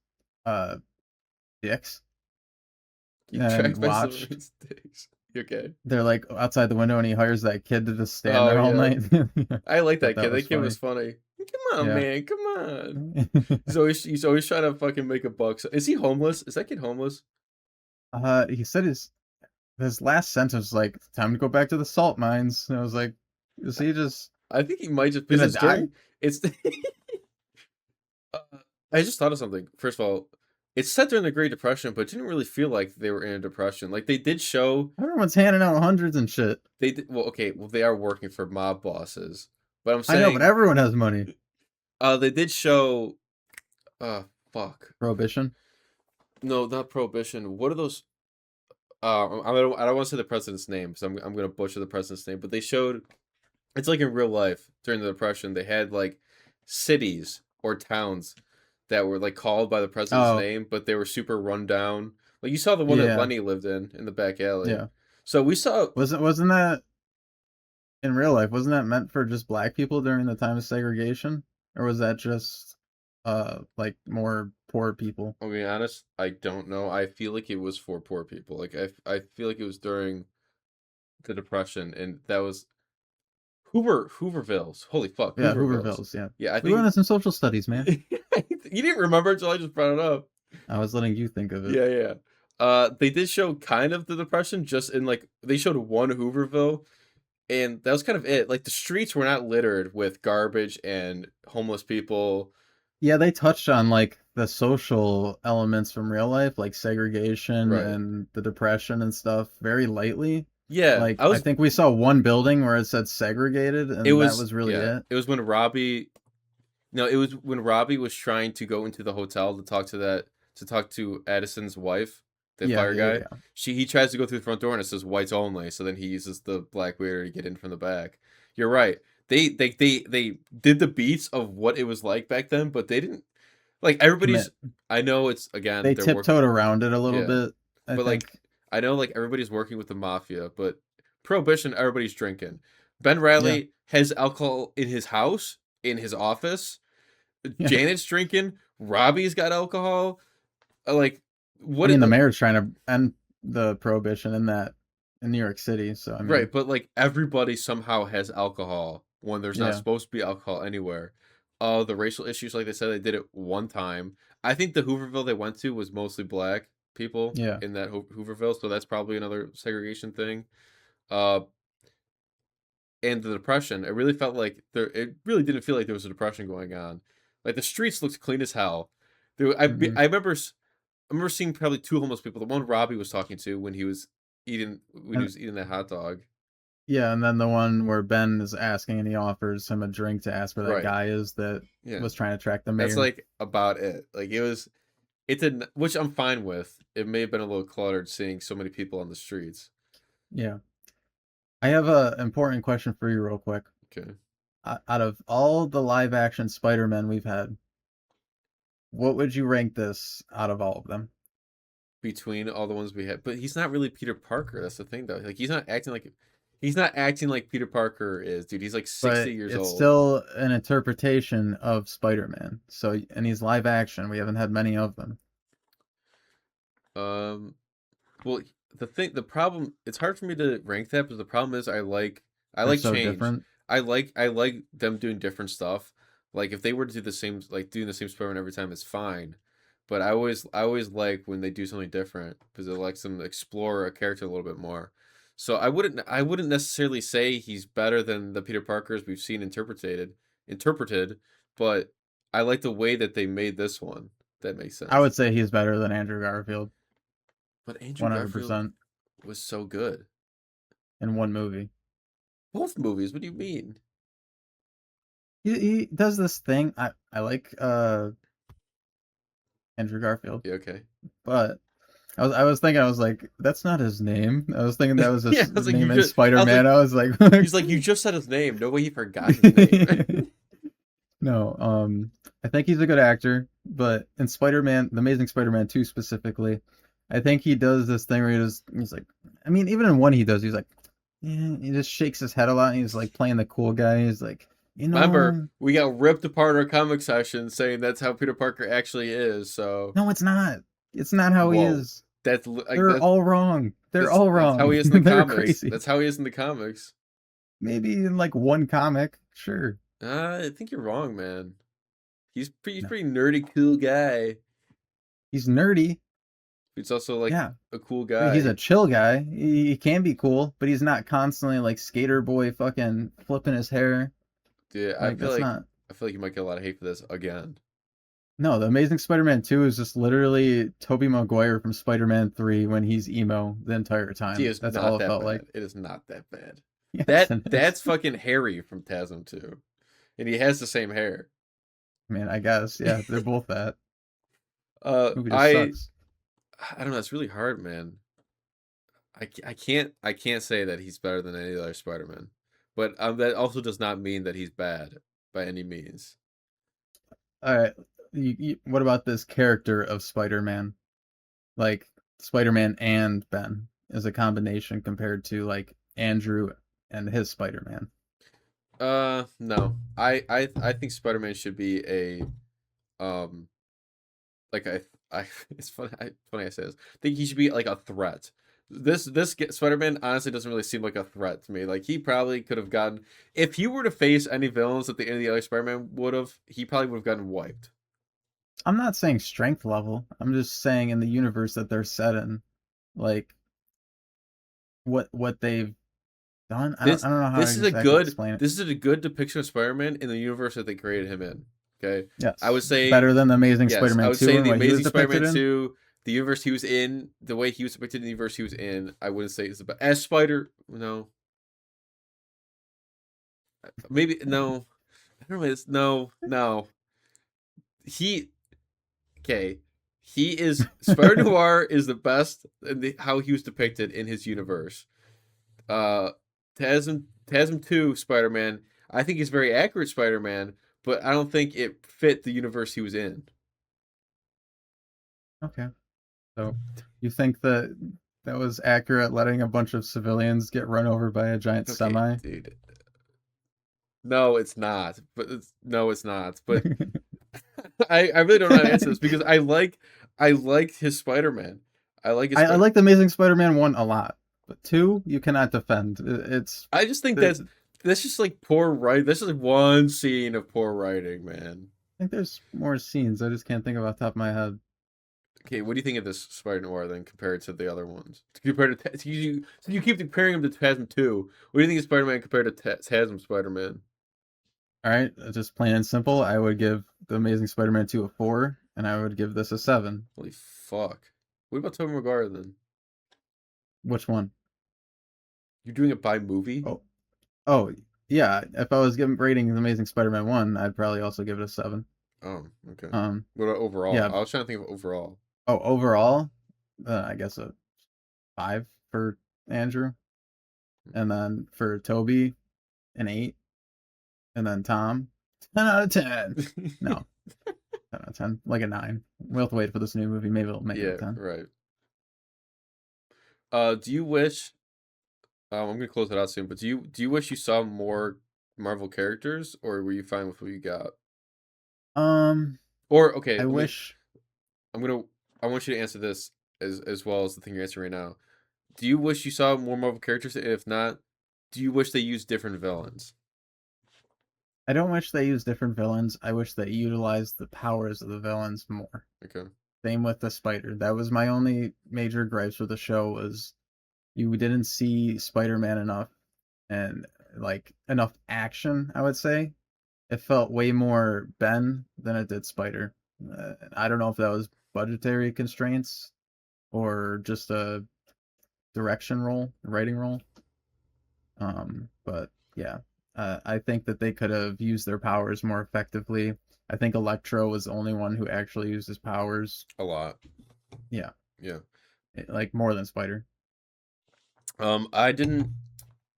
uh dicks Keep and tracked by watch. Silverman's dicks. You okay? They're like outside the window and he hires that kid to just stand Oh there all yeah. night. I like Thought that kid. that That was kid was funny. funny. Come on, Yeah. man. Come on. He's always trying to fucking make a buck. So, is he homeless? Is that kid homeless? He said his last sentence was like, "Time to go back to the salt mines." And I was like, "Is he just I think he might just because gonna it's die?" during it's Uh, I just thought of something. First of all, it's set during the Great Depression, but it didn't really feel like they were in a depression. Like they did show Everyone's handing out hundreds and shit. they did well, okay, well they are working for mob bosses. But I'm I know, but saying everyone has money. they did show fuck. Prohibition. No, not prohibition. What are those I don't want to say the president's name, so I'm gonna butcher the president's name, but they showed it's like in real life during the depression, they had like cities or towns that were like called by the president's Oh, name, but they were super run down. Like you saw the one that yeah, Lenny lived in the back alley. yeah. So we saw Wasn't that in real life? Wasn't that meant for just black people during the time of segregation, or was that just like more poor people? I'll be honest, I don't know. I feel like it was for poor people. Like I feel like it was during the depression and that was Hoovervilles. Holy fuck, Yeah, Hoovervilles. Hoovervilles. Yeah, Yeah, I we learned think this in social studies, man. you didn't remember until I just brought it up. I was letting you think of it. Yeah, yeah. They did show kind of the depression, just in like they showed one Hooverville, and that was kind of it. Like the streets were not littered with garbage and homeless people. Yeah, they touched on like the social elements from real life, like segregation Right. and the depression and stuff, very lightly. Yeah, Like I think we saw one building where it said segregated, and that was really yeah, it. it was when Robbie. No, it was when Robbie was trying to go into the hotel to talk to Addison's wife, the Yeah, fire yeah, guy. yeah. He tries to go through the front door and it says whites only. So then he uses the black waiter to get in from the back. You're right. they did the beats of what it was like back then, but they didn't like everybody's. Commit. I know it's again They they're work. tiptoed around it a little Yeah, bit, I but like think. I know like everybody's working with the mafia, but prohibition everybody's drinking. Ben Yeah. Riley has alcohol in his house, in his office. Yeah. Janet's drinking. Robbie's got alcohol. Like I what? mean, the Like mayor's trying to end the prohibition in New York City, so I right, mean, but like everybody somehow has alcohol when there's not yeah. supposed to be alcohol anywhere. The racial issues, like they said, they did it one time. I think the Hooverville they went to was mostly black people Yeah. in that Hooverville, so that's probably another segregation thing. Uh, and the depression, it really felt like there. It really didn't feel like there was a depression going on. Like the streets looked clean as hell. Hmm. I remember seeing probably two homeless people. The one Robbie was talking to when he And was eating that hot dog. yeah, and then the one where Ben is asking and he offers him a drink to ask where that Right. guy is that Yeah. was trying to track the That's mayor. like about it. Like which I'm fine with. It may have been a little cluttered seeing so many people on the streets. Yeah. I have a important question for you real quick. Okay. Out of all the live action Spider-Man we've had, what would you rank this out of all of them? Between all the ones we had. But he's not really Peter Parker. That's the thing though. Like he's not acting like Peter Parker is, dude. He's like 60 But years it's old. still an interpretation of Spider-Man. So, and he's live action. We haven't had many of them. Um well the problem it's hard for me to rank that, but the problem is I They're like so change. different. I like them doing different stuff. Like if they were to do the same like doing the same Spider-Man every time it's fine. But I always like when they do something different because it lets them explore a character a little bit more. So I wouldn't necessarily say he's better than the Peter Parkers we've seen interpreted, but I like the way that they made this one. That makes I sense. would say he's better than Andrew Garfield, But Andrew Garfield 100% was so good. in one movie. Both movies. What do you mean? He does this thing. I like Andrew Garfield, Yeah, okay. but I was thinking I was like that's not his name. I was thinking that was Yeah, his I was like, name in Spider-Man. I was like he's like, you just said his name. No way he forgot his name. no, I think he's a good actor, but in Spider-Man, the Amazing Spider-Man 2 specifically, I think he does this thing where he's like, I mean, even in one he does, he's like, yeah, he just shakes his head a lot and he's like playing the cool guy. He's like, you Remember, know, we got ripped apart our comic session saying that's how Peter Parker actually is. So, no, it's not. It's not how he whoa, is. that's like They're all wrong. They're all that's how wrong. he is in the They're comics. crazy. That's how he is in the comics. Maybe in like one comic, sure. I think you're wrong, man. He's No, pretty nerdy, cool guy. he's nerdy. He's also like Yeah, a cool he's a guy. chill guy. He can be cool, but he's not constantly like skater boy fucking flipping his hair. Yeah, Like that's not. I feel like you might get a lot of hate for this again. No, the Amazing Spider-Man 2 is just literally Tobey Maguire from Spider-Man 3 when he's emo the entire He time. is That's all not it that felt like. bad. It is not that bad. Yes, it That's is. fucking Harry from TASM too, and he has the same hair. I mean, I guess, yeah, they're both that. Uh, Movie just I sucks. I don't know. It's really hard, man. I can't say that he's better than any other Spider-Man, but that also does not mean that he's bad by any means. All right, what about this character of Spider-Man? Like Spider-Man and Ben as a combination compared to like Andrew and his Spider-Man. No. I think Spider-Man should be a um like I funny I say this. I think he should be like a threat. Spider-Man honestly doesn't really seem like a threat to me. Like he probably could have gotten if he were to face any villains at the end of the other Spider-Man would have, he probably would have gotten wiped. I'm not saying strength level. I'm just saying in the universe that they're set in, like what they've done. This I don't know how to this is a exactly good explain it. this is a good depiction of Spider-Man in the universe that they created him in. Okay. I Yes, would say better than the Amazing yes, I Spider-Man would 2 say and the what he was Amazing depicted Spider-Man in. 2, the universe he was in, the way he was depicted in the universe he was in, I wouldn't say is the best. As Spider, no, maybe no, I don't know. No. He okay. He is Spider Noir is the best in how he was depicted in his universe. Uh, TASM 2 Spider Man. I think he's very accurate Spider-Man, but I don't think it fit the universe he was in. Okay. So you think that that was accurate, letting a bunch of civilians get run over by a giant Okay, semi? dude. No, it's not. But no, it's not. But I really don't know how to answer this because I like his Spider-Man. I like his I Spider. like the Amazing Spider-Man 1 a lot, but 2 you cannot defend. It's I just think it, that's just like poor writing. That's just like one scene of poor writing, man. I think there's more scenes. I just can't think of off the top of my head. Okay, what do you think of this Spider Noir then compared to the other ones? Compared to you keep comparing him to Tasm 2. What do you think of Spider Man compared to Tasm Spider Man? All right, just plain and simple, I would give the Amazing Spider-Man 2 a 4, and I would give this a 7. Holy fuck! What about Tobey Maguire then? Which one? You're doing it by movie? Oh, oh, yeah. If I was giving rating the Amazing Spider-Man 1, I'd probably also give it a 7. Oh, okay. Um, What about overall? yeah. I was trying to think of overall. Oh, overall, I guess a 5 for Andrew, and then for Toby, an 8, and then Tom, 10 out of 10. No, 10 out of 10, like a 9. We'll have to wait for this new movie. Maybe it'll make it a Yeah, 10. right. Do you wish? I'm gonna close it out soon, but do you wish you saw more Marvel characters, or were you fine with what you got? Um, Or okay, I let me. wish I'm gonna. I want you to answer this as well as the thing you're answering right now. Do you wish you saw more Marvel characters? And if not, do you wish they used different villains? I don't wish they used different villains. I wish they utilized the powers of the villains more. Okay. Same with the spider. That was my only major gripes with the show was you didn't see Spider-Man enough and like enough action, I would say. It felt way more Ben than it did Spider. I don't know if that was budgetary constraints or just a direction role, writing role. But yeah, I think that they could have used their powers more effectively. I think Electro was the only one who actually used his powers. A lot. Yeah, Yeah. like more than Spider. I didn't.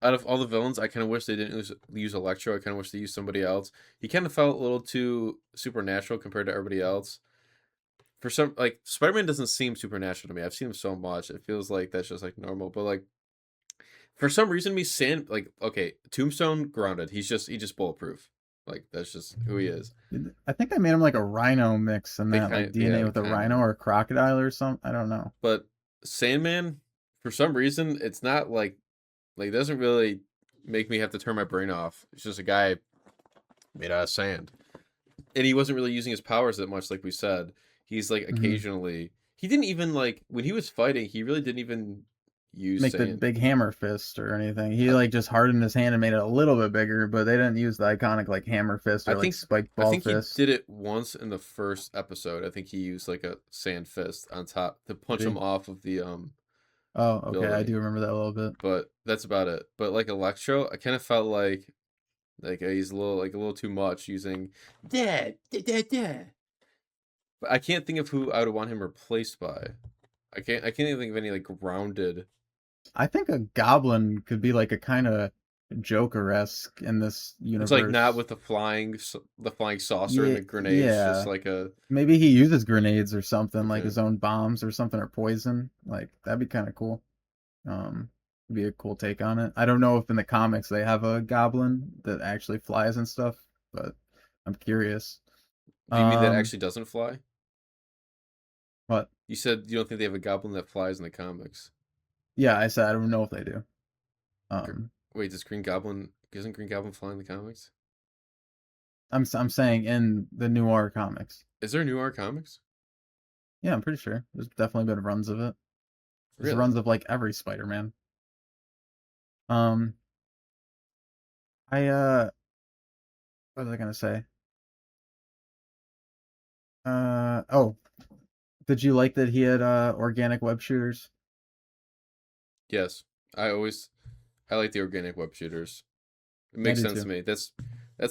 Out of all the villains, I kind of wish they didn't use Electro. I kind of wish they used somebody else. He kind of felt a little too supernatural compared to everybody else. For some, like Spider-Man doesn't seem supernatural to me. I've seen him so much; it feels like that's just like normal. But like for some reason, me Sand like okay, Tombstone grounded. He just bulletproof. Like that's just who he is. I think I made him like a rhino mix in They that, kind like of yeah, DNA they with a kind rhino of. or a crocodile or something. I don't know. But Sandman, for some reason, it's not like it doesn't really make me have to turn my brain off. It's just a guy made out of sand, and he wasn't really using his powers that much, like we said. He's like Hmm. occasionally. He didn't even like when he was fighting. He really didn't even use Make the sand. big hammer fist or anything. He I, like just hardened his hand and made it a little bit bigger, but they didn't use the iconic like hammer fist I or like think spiked I ball think he fist. did it once in the first episode. I think he used like a sand fist on top to Did punch him he? off of the Oh, okay. I building. do remember that a little bit. But that's about it. But like Electro, I kind of felt like he's a little too much using dad, dad, dad, dad. But I can't think of who I would want him replaced by. I can't even think of any like grounded. I think a goblin could be like a kind of Joker-esque in this It's like not universe. with the flying saucer and Yeah, the grenades, just yeah. like a Maybe he uses grenades or something, like okay. his own bombs or something, or poison. Like that'd be kind of cool. Be a cool take on it. I don't know if in the comics they have a goblin that actually flies and stuff, but I'm curious. Do you mean that Um, actually doesn't fly? but You said you don't think they have a goblin that flies in the comics. yeah, I said I don't know if they do. Gr- Um, Wait, does Green Goblin doesn't Green Goblin fly in the comics? I'm saying in the Noir comics. Is there Noir comics? Yeah, I'm pretty sure. There's definitely been runs of it. There's Really? runs of like every Spider-Man. Um, I what was I gonna say? Oh, did you like that he had organic web shooters? Yes. I always I like the organic web shooters. It I makes do sense to too. me. That's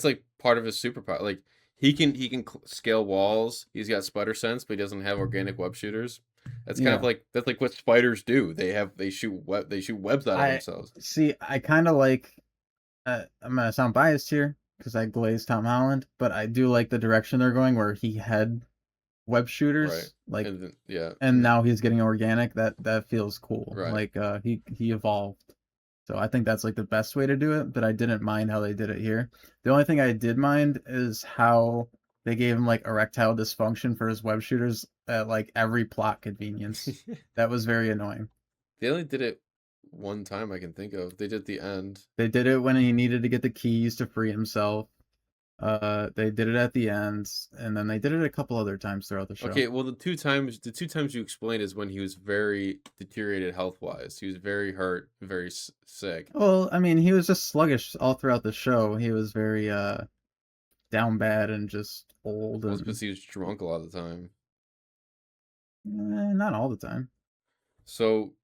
like part of his superpower. Like he can scale walls. He's got spider sense, but he doesn't have organic web shooters. That's kind of Yeah. like that's like what spiders do. They shoot webs out of I themselves. see. I kind of like. I'm gonna sound biased here because I glazed Tom Holland, but I do like the direction they're going where he had web Right. shooters, like, And then, yeah. and now he's getting organic. That feels cool. Right. Like he evolved. So I think that's like the best way to do it, but I didn't mind how they did it here. The only thing I did mind is how they gave him like erectile dysfunction for his web shooters at like every plot convenience. That was very annoying. They only did it one time I can think of. They did at the end. They did it when he needed to get the keys to free himself. They did it at the end, and then they did it a couple other times throughout the show. Okay, well the two times you explained is when he was very deteriorated health-wise. He was very hurt, very sick. Well, I mean, he was just sluggish all throughout the show. He was very down bad and just old Well, it's because and he was drunk a lot of the time. not all the time. So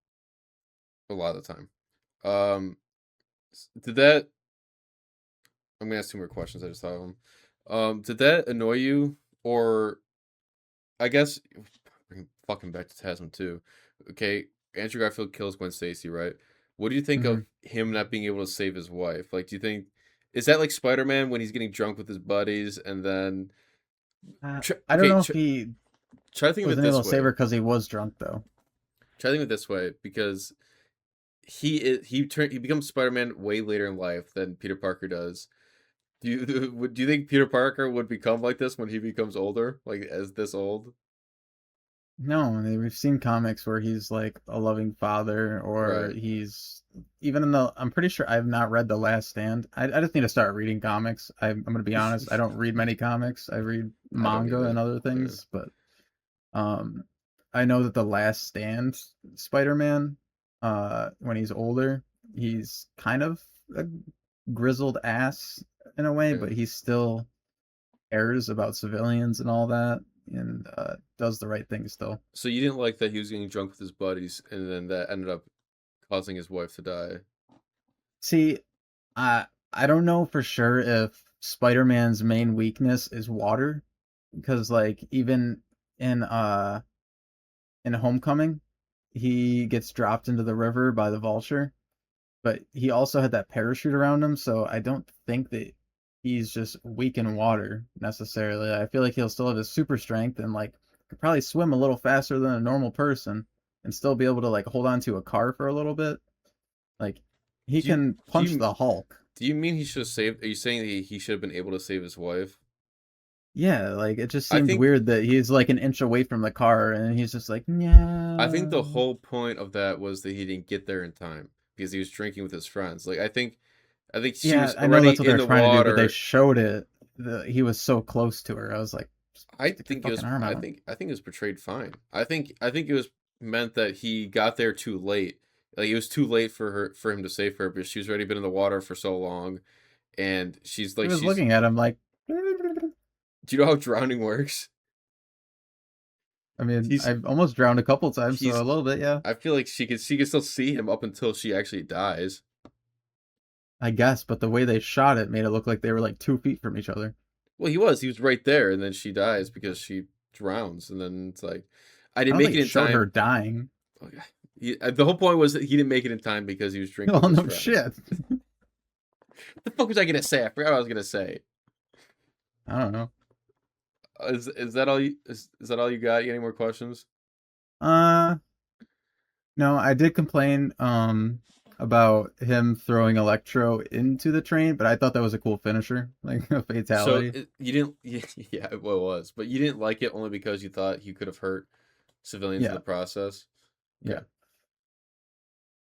a lot of the time. Um, did that? I'm gonna ask two more questions. I just thought of them. Did that annoy you, or I guess bring fucking back to Tasman too? Okay, Andrew Garfield kills Gwen Stacy, right? What do you think Hmm. of him not being able to save his wife? Like, do you think is that like Spider-Man when he's getting drunk with his buddies and then I don't okay, know if he try to think of it wasn't able this to save way. her because he was drunk, though. Try to think of it this way because he becomes Spider-Man way later in life than Peter Parker does. Do you think Peter Parker would become like this when he becomes older, like as this old? No, I mean, we've seen comics where he's like a loving father, or Right. he's even in the. I'm pretty sure I've not read The Last Stand. I just need to start reading comics. I'm gonna be honest. I don't read many comics. I read I don't manga and either. other Yeah. things, but um, I know that The Last Stand Spider-Man, when he's older, he's kind of a grizzled ass in a way, Yeah. but he still cares about civilians and all that, and does the right thing still. So you didn't like that he was getting drunk with his buddies, and then that ended up causing his wife to die. See, I don't know for sure if Spider-Man's main weakness is water, because like even in uh in Homecoming, he gets dropped into the river by the Vulture, but he also had that parachute around him, so I don't think that he's just weak in water necessarily. I feel like he'll still have his super strength and like could probably swim a little faster than a normal person and still be able to like hold on to a car for a little bit. Like he Do you can do punch you the Hulk. do you mean he should have saved? Are you saying that he should have been able to save his wife? Yeah, like it just I seemed think weird that he's like an inch away from the car and he's just like, I think the yeah. whole point of that was that he didn't get there in time because he was drinking with his friends. Like I think she Yeah, was I know already that's what in they're the trying to do, but they water. showed it. He was so close to her. I was like, I stick your think it fucking was arm I out. think I think it was portrayed fine. I think it was meant that he got there too late. Like it was too late for him to save her, but she's already been in the water for so long, and she's He like was she's. looking at him like, Do you know how drowning works? I mean, He's I've almost drowned a couple times, so he's. a little bit, yeah. I feel like she could still see him up until she actually dies. I guess, but the way they shot it made it look like they were like 2 feet from each other. Well, he was right there, and then she dies because she drowns, and then it's like I I didn't don't make think it it in showed her time. dying. The whole point was that he didn't make it in time because he was drinking Well, with his no friends. shit. What the fuck was I gonna say? I forgot what I was gonna say. I don't know. Is that all is that all you got? You got any more questions? Uh, no, I did complain about him throwing Electro into the train, but I thought that was a cool finisher, like a So fatality. you didn't, yeah, it was, but you didn't like it only because you thought he could have hurt civilians in Yeah, the process. yeah. Okay,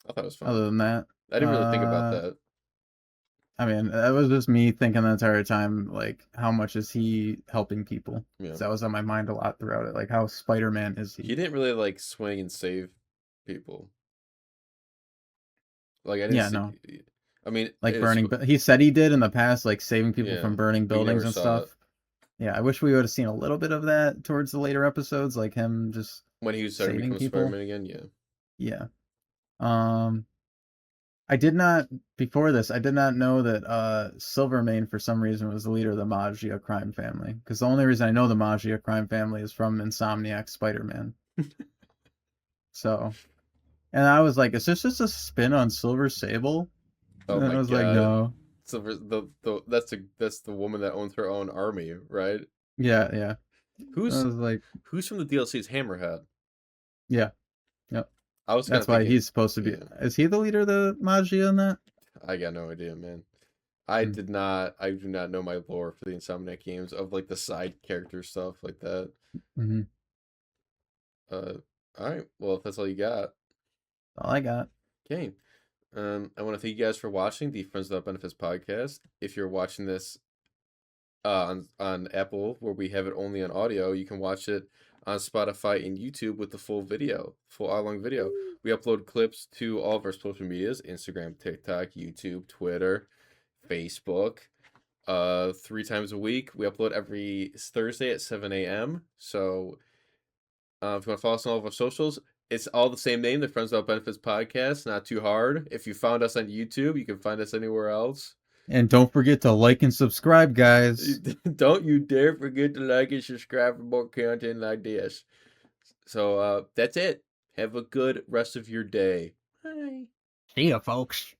I thought it was fine. Other than that, I didn't really think about uh, that. I mean, that was just me thinking the entire time, like, how much is he helping people? Yeah, Because that was on my mind a lot throughout it. Like, how Spider-Man is he he? didn't really like swing and save people. Like I didn't Yeah, see. no. I mean, Like burning, but he said he did in the past, like saving people yeah, from burning but you never buildings and saw it stuff. Yeah, I wish we would have seen a little bit of that towards the later episodes, like him just when he was starting to saving become people. Spider-Man again. Yeah, Yeah. Um, I did not before this. I did not know that Silvermane for some reason was the leader of the Maggia crime family. Because the only reason I know the Maggia crime family is from Insomniac Spider-Man. So, and I was like, is this just a spin on Silver Sable? oh And I my was like, god, no. So that's the woman that owns her own army, right? Yeah, yeah. I Who's was like, who's from the DLC's Hammerhead? yeah, yep. I was kind That's of why thinking, he's supposed to be. yeah, Is he the leader of the Magia in that? I got no idea, man. Hmm. I do not know my lore for the Insomniac games of like the side character stuff like that. Mm-hmm. Uh, all right, well, if that's all you got, All I got. okay. I want to thank you guys for watching the Friends Without Benefits podcast. If you're watching this on Apple, where we have it only on audio, you can watch it on Spotify and YouTube with the full video, full hour-long video. We upload clips to all of our social medias: Instagram, TikTok, YouTube, Twitter, Facebook. 3 times a week. We upload every Thursday at 7 a.m. So if you want to follow us on all of our socials, it's all the same name, the Friends Without Benefits podcast. Not too hard. If you found us on YouTube, you can find us anywhere else. And don't forget to like and subscribe, guys. Don't you dare forget to like and subscribe for more content like this. So that's it. Have a good rest of your day. Bye. See ya, folks.